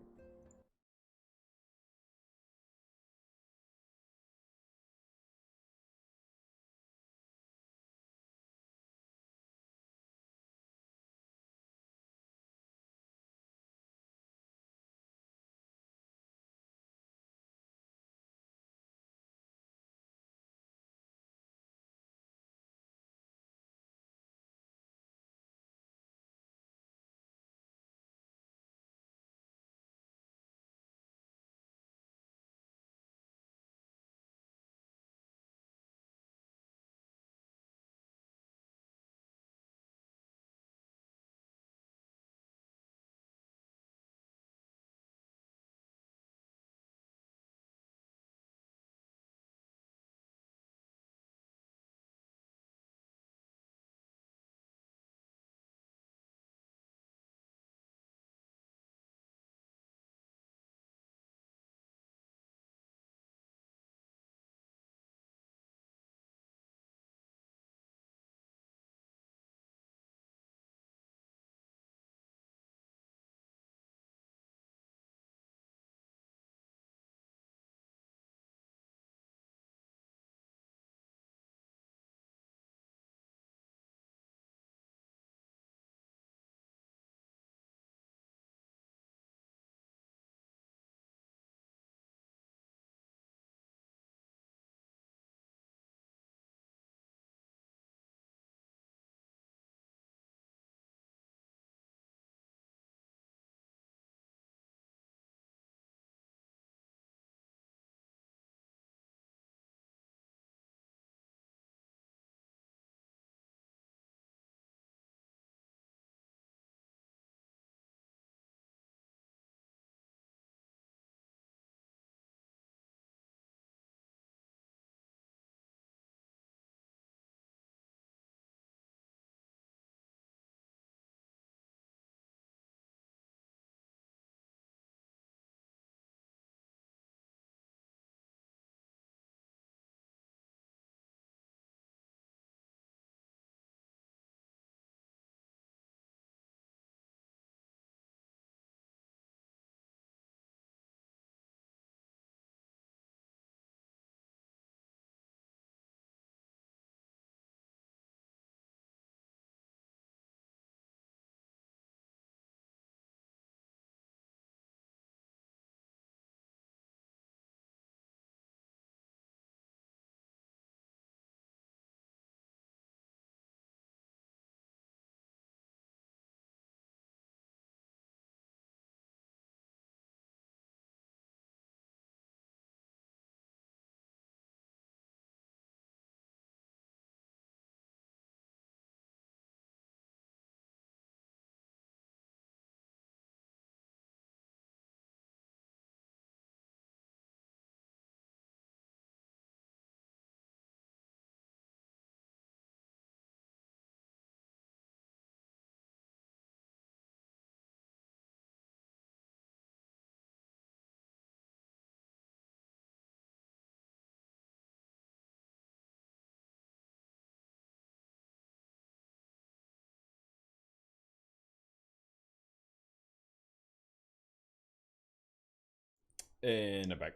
And I'm back.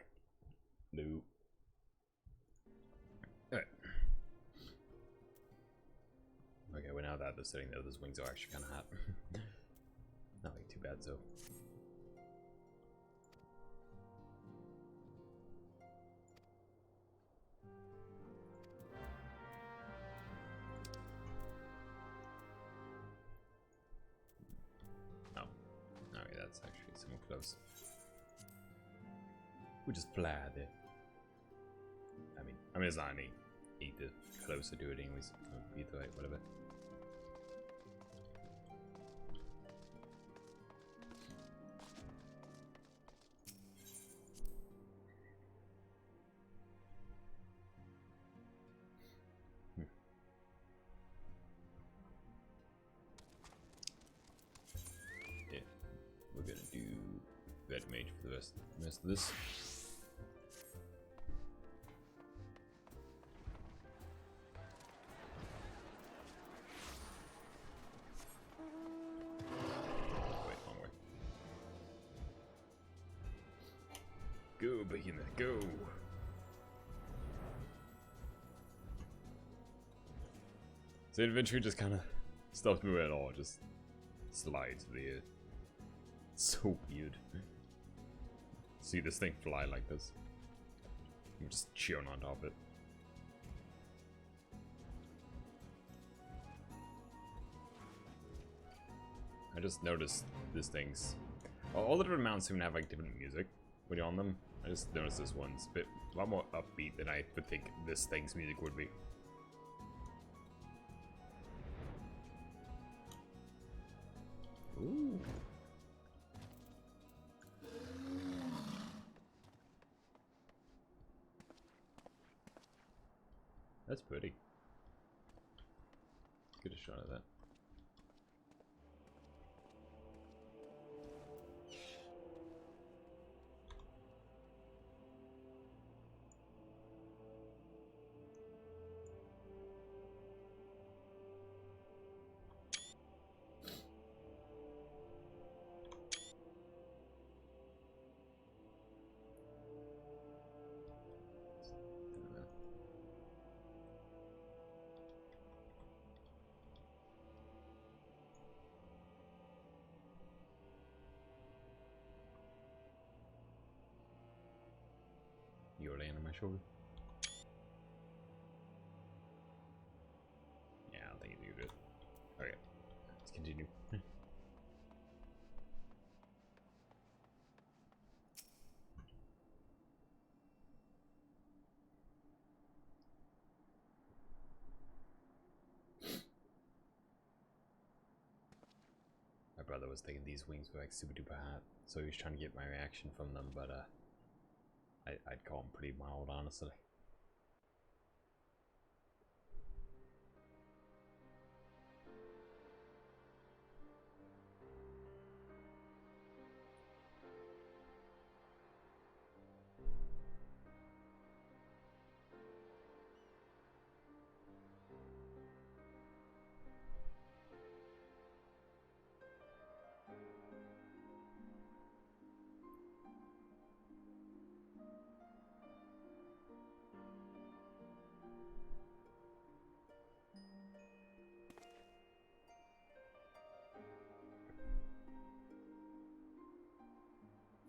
No. Alright. Okay, well now that they're sitting there, those wings are actually kind of hot. Not like too bad, so. Oh, close. We just fly there. I mean, it's not any either closer to it anyways. Either way, whatever. Yeah, we're gonna do Red Mage for the rest of this. Go, Behemoth, go! So the adventure just kind of stops moving at all, just slides to the air. So weird. See this thing fly like this. I'm just chilling on top of it. I just noticed this thing's... All the different mounts seem to have like different music when you're on them. I just noticed this one's a lot more upbeat than I would think this thing's music would be. Ooh. That's pretty. Get a shot of that. You're laying on my shoulder. Yeah, I don't think you do good. Okay, let's continue. My brother was thinking these wings were like super duper hot, so he was trying to get my reaction from them, but I'd call them pretty mild, honestly.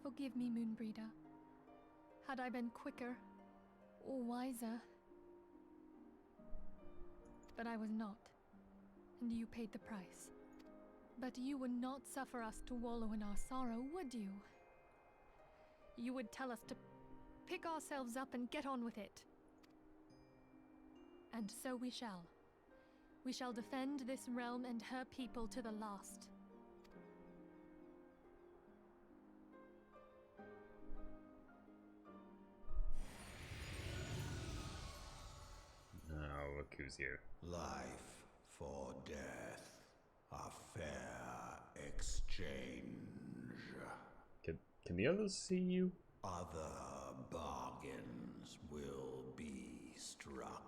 Forgive me, Moonbreeder. Had I been quicker or wiser. But I was not, and you paid the price. But you would not suffer us to wallow in our sorrow, would you? You would tell us to pick ourselves up and get on with it. And so we shall. We shall defend this realm and her people to the last. Oh, look who's here. Life for death. A fair exchange. Can the others see you? Other bargains will be struck.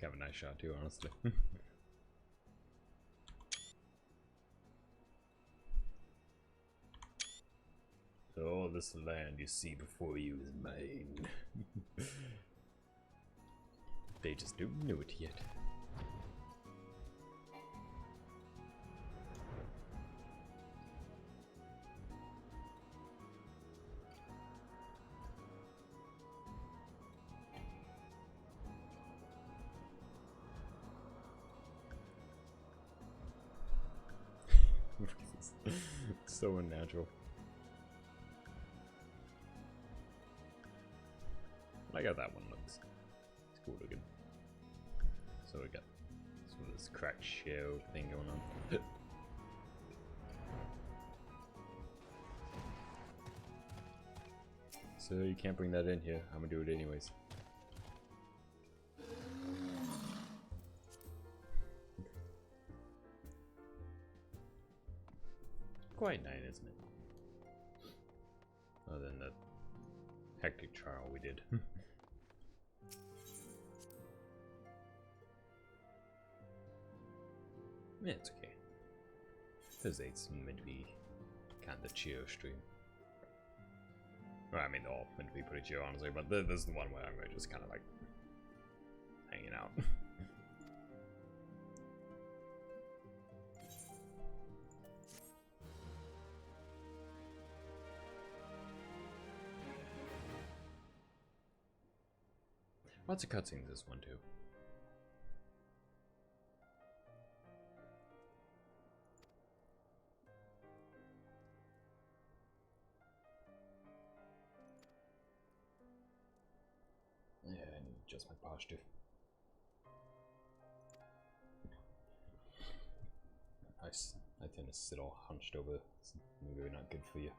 Kind of a nice shot too, honestly. All this land you see before you is mine. They just don't know it yet. So unnatural. I got that one looks. It's cool looking. So we got some of this cracked shell thing going on. So you can't bring that in here. I'm gonna do it anyways. Quite nice, isn't it? Other than that hectic trial we did. Yeah, it's okay. This 8's meant to be kind of chill stream. Well, I mean, they're all meant to be pretty chill, honestly, but this is the one where I'm just kind of like hanging out. Lots of cutscenes this one too. Yeah, I need to adjust my posture. I tend to sit all hunched over. It's maybe not good for you.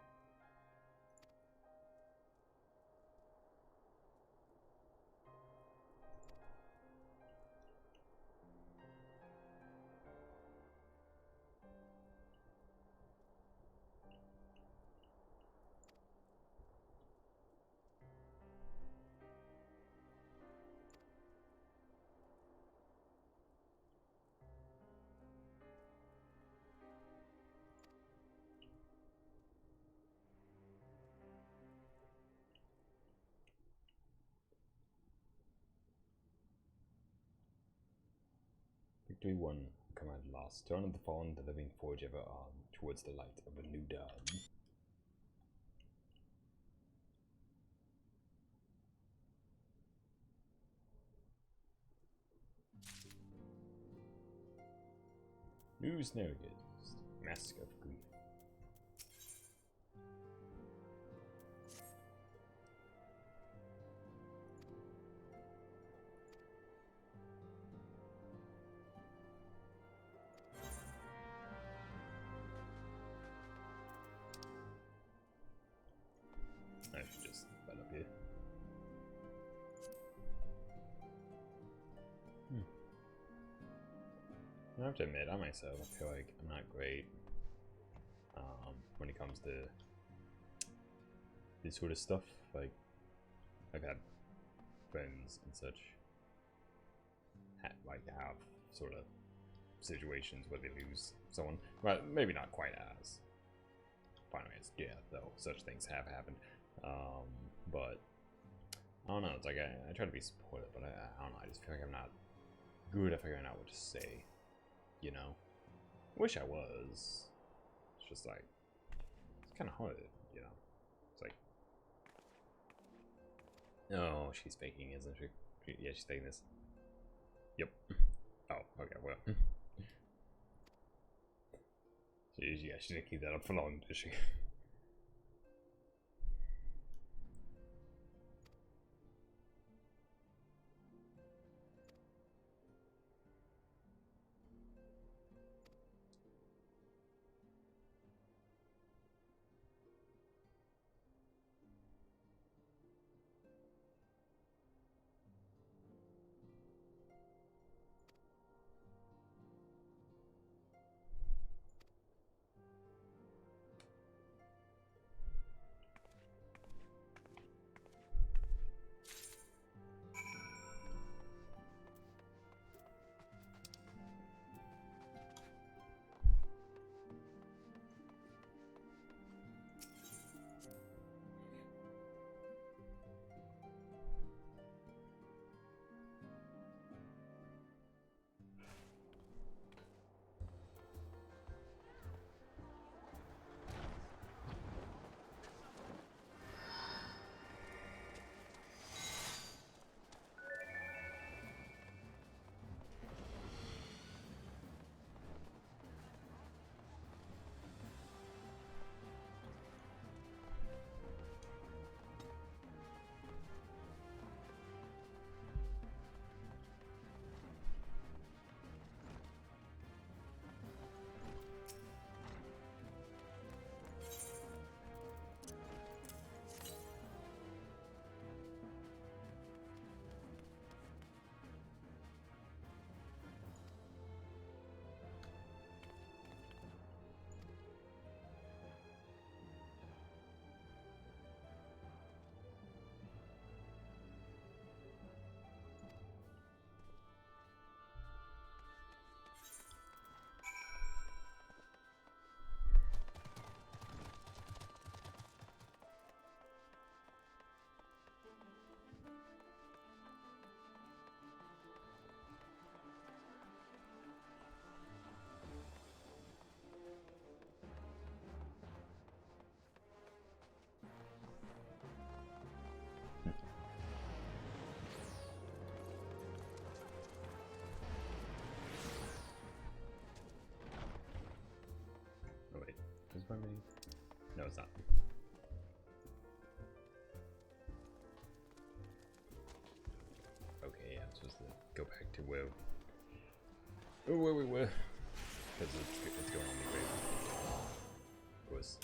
Victory 1, command lost. Turn of the fallen, the living forge ever on, towards the light of a new dawn. News narratives. Mask of Grief. I should just let up here. I have to admit, I myself, I feel like I'm not great when it comes to this sort of stuff. Like, I've had friends and such have sort of situations where they lose someone. Well, maybe not quite as finally as death, though. Such things have happened. But I don't know. It's like I try to be supportive, but I don't know. I just feel like I'm not good at figuring out what to say. You know, wish I was. It's just like it's kind of hard, you know. It's like, oh, she's faking, isn't she? Yeah, she's faking this. Yep. Oh, okay. Well, yeah, she didn't keep that up for long, did she? it's not. Okay, I'm supposed to go back to where we were. Because it's going on the grave. Of course.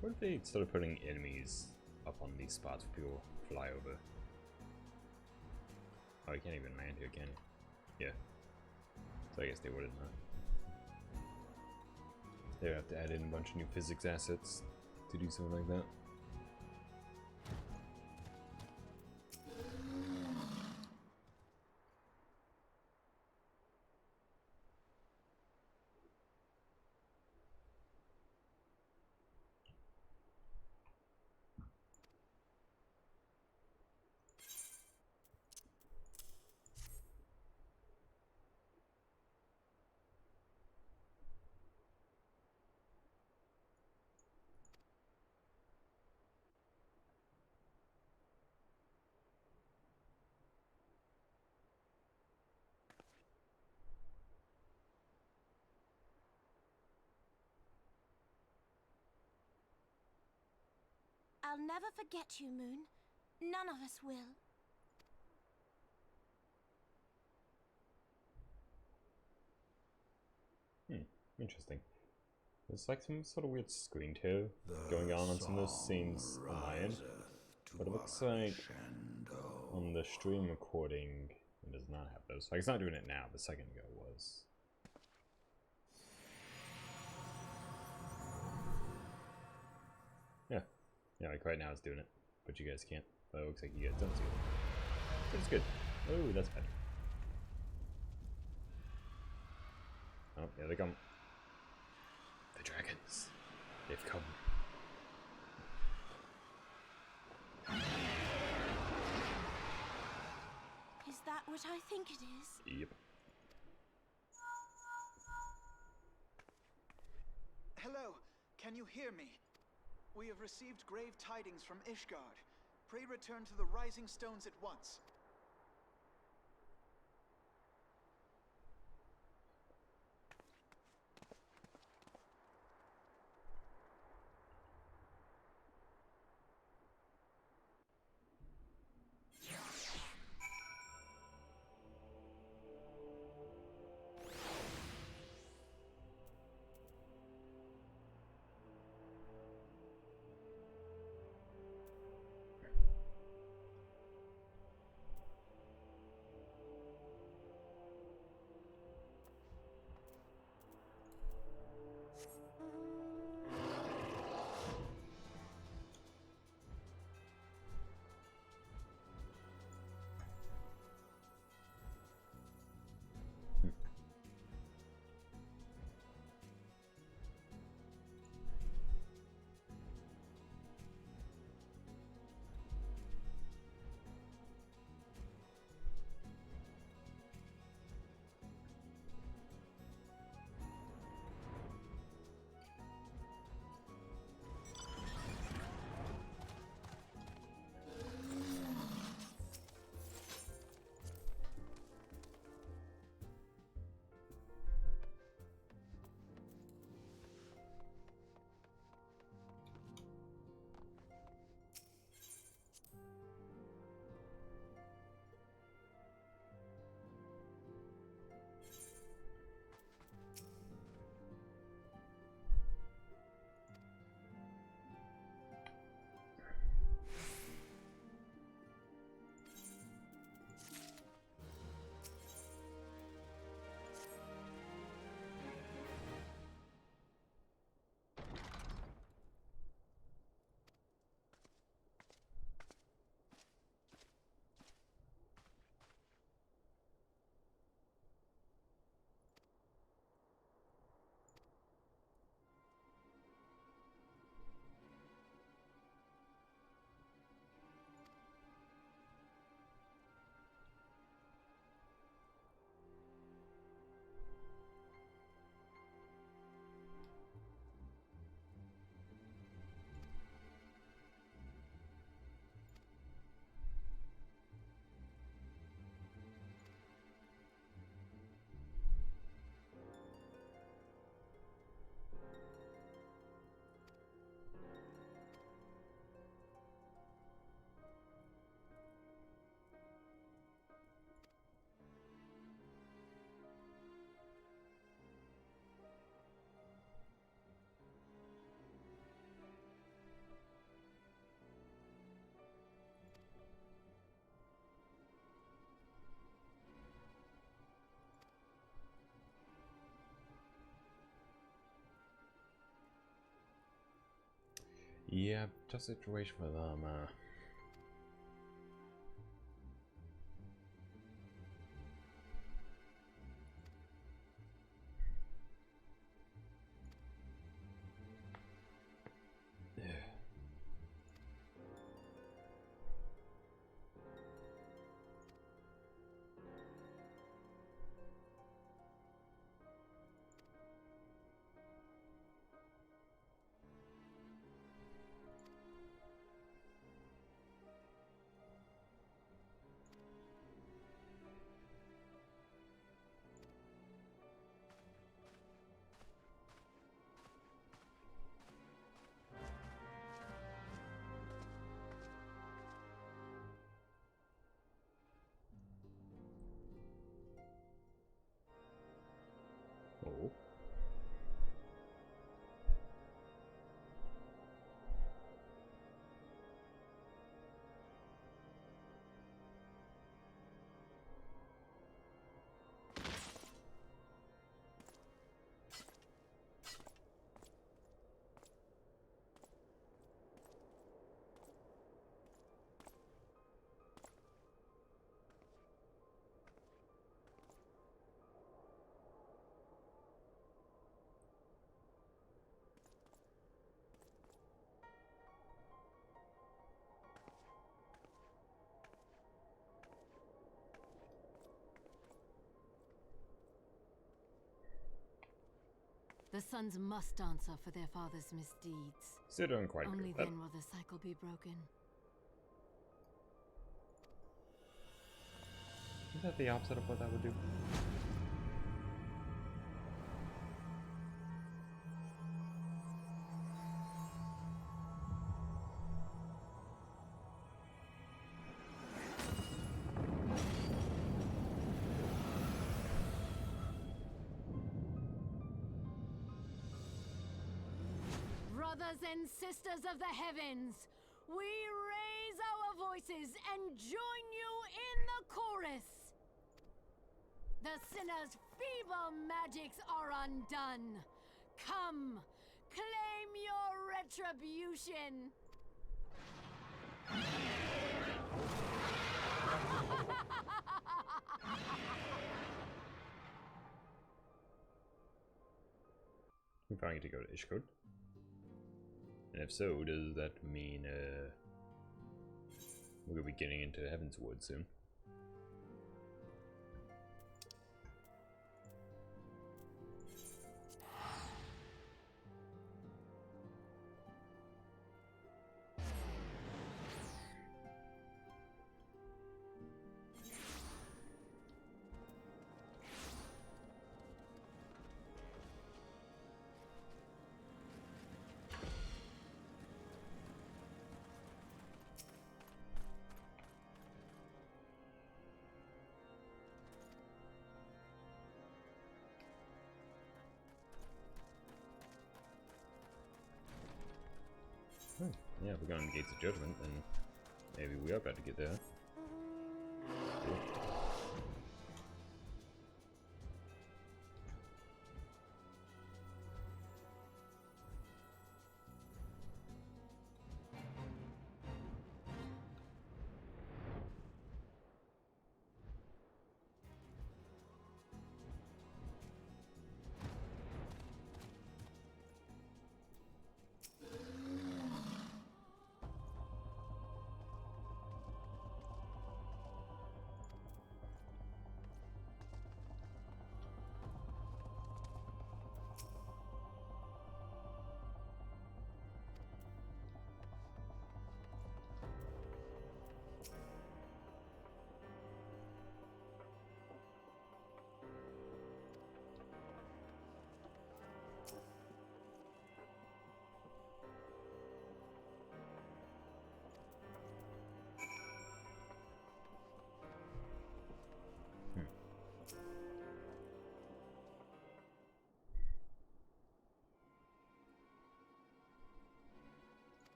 What if they started putting enemies up on these spots for people to fly over? Oh, you can't even land here, can you? Yeah. So I guess they wouldn't. They'd have to add in a bunch of new physics assets to do something like that. I'll never forget you, Moon. None of us will. Interesting. There's like some sort of weird screen tear going on some of those scenes on my end. But it looks like on the stream recording it does not have those. Like, it's not doing it now, but a second ago it was. Yeah. Yeah, like right now it's doing it. But you guys can't. But it looks like you guys don't see it. But it's good. Oh, that's better. Oh, here they come. The dragons. They've come. Is that what I think it is? Yep. Hello, can you hear me? We have received grave tidings from Ishgard. Pray return to the Rising Stones at once. Yeah, tough situation for them. Oh. The sons must answer for their father's misdeeds. Still doing quite Only good. That, then will the cycle be broken. is that the opposite of what that would do? Brothers and sisters of the heavens, we raise our voices and join you in the chorus. The sinner's feeble magics are undone. Come, claim your retribution. We finally get to go to Ishkot. And if so, does that mean we're gonna be getting into Heaven's Wood soon? Yeah, if we're going to Gates of Judgment, then maybe we are about to get there. Cool.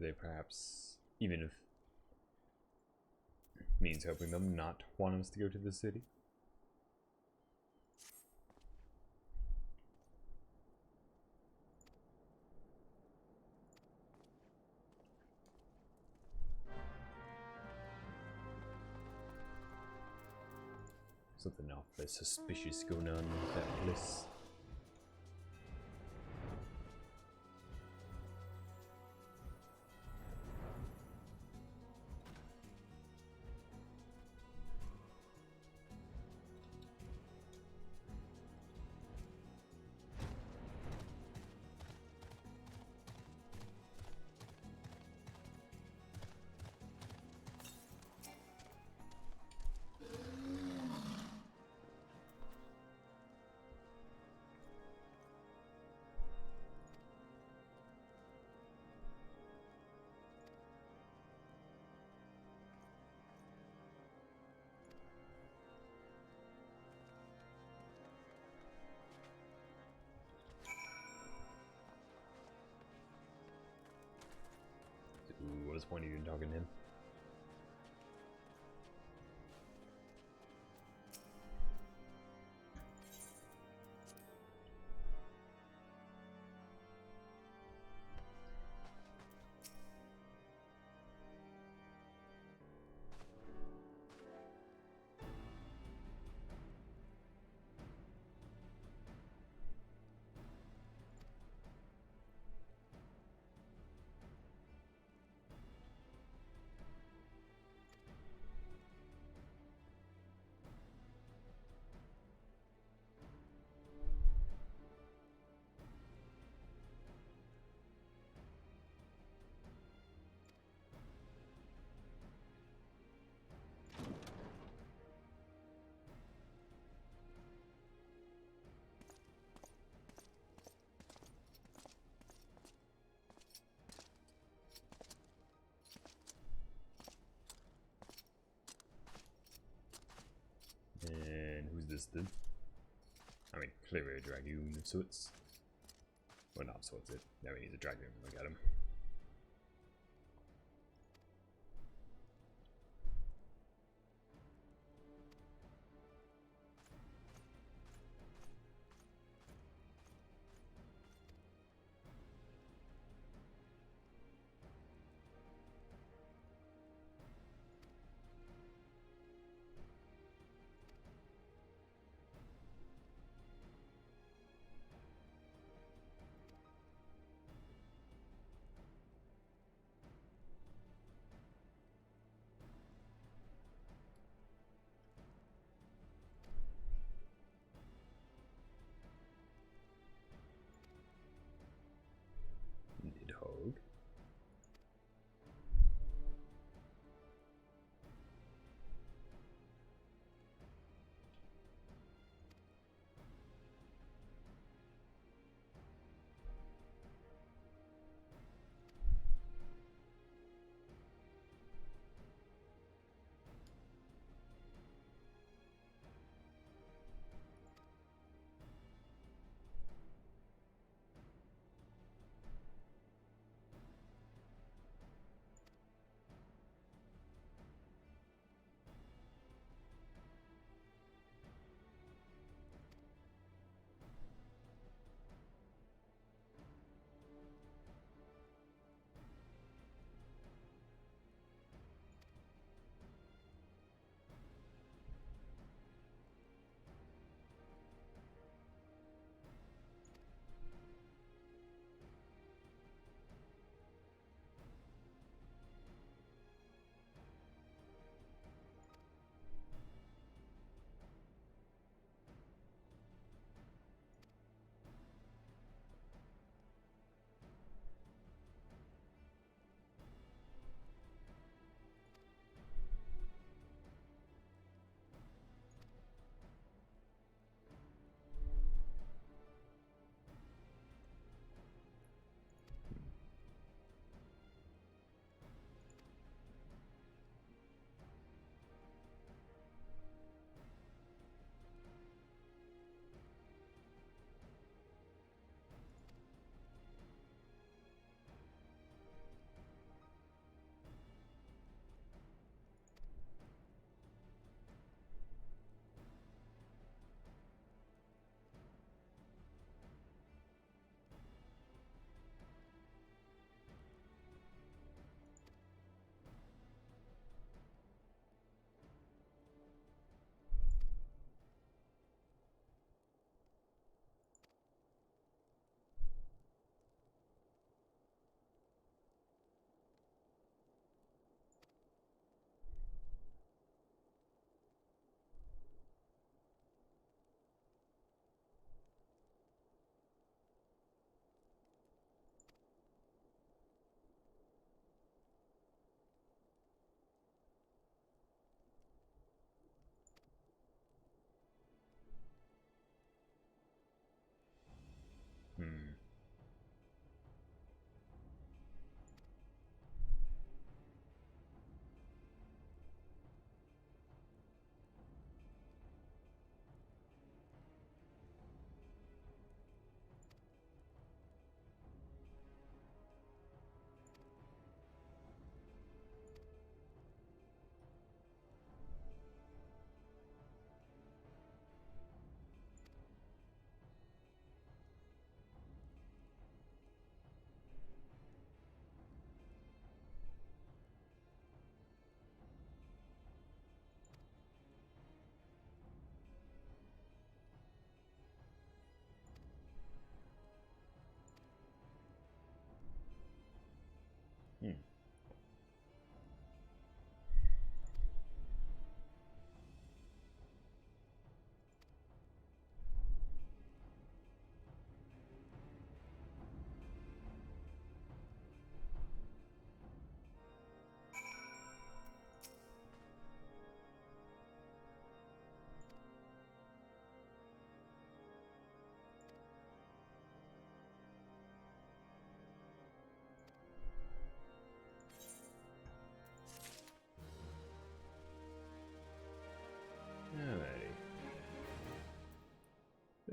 they perhaps, even if means helping them, not want us to go to the city? Something awfully suspicious going on with that place. What was the point of even talking to him? And who's this then? I mean, clearly a dragoon of sorts. Well, not sorts it. No, he needs a dragoon. Look at him.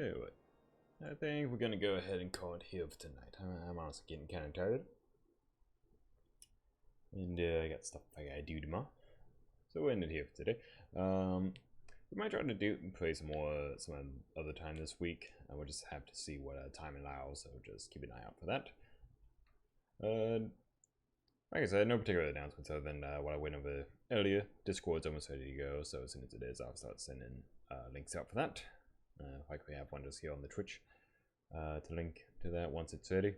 Anyway, I think we're gonna go ahead and call it here for tonight. I'm honestly getting kind of tired. And I got stuff I gotta do tomorrow. So we'll end it here for today. We might try to play some other time this week. We'll just have to see what time allows, so just keep an eye out for that. Like I said, no particular announcements other than what I went over earlier. Discord's almost ready to go, so as soon as it is, I'll start sending links out for that. Like we have one just here on the Twitch to link to that once it's ready.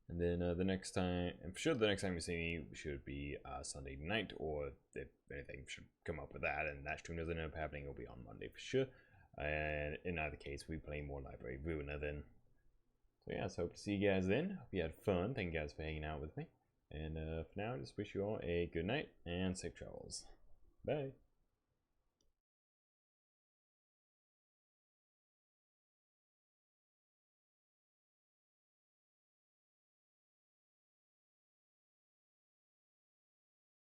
And then the next time, I'm sure the next time you see me should be Sunday night, or if anything should come up with that and that stream doesn't end up happening, it'll be on Monday for sure. And in either case, we play more Library of Ruina then. So yeah, so hope to see you guys then. Hope you had fun. Thank you guys for hanging out with me. And for now, just wish you all a good night and safe travels. Bye.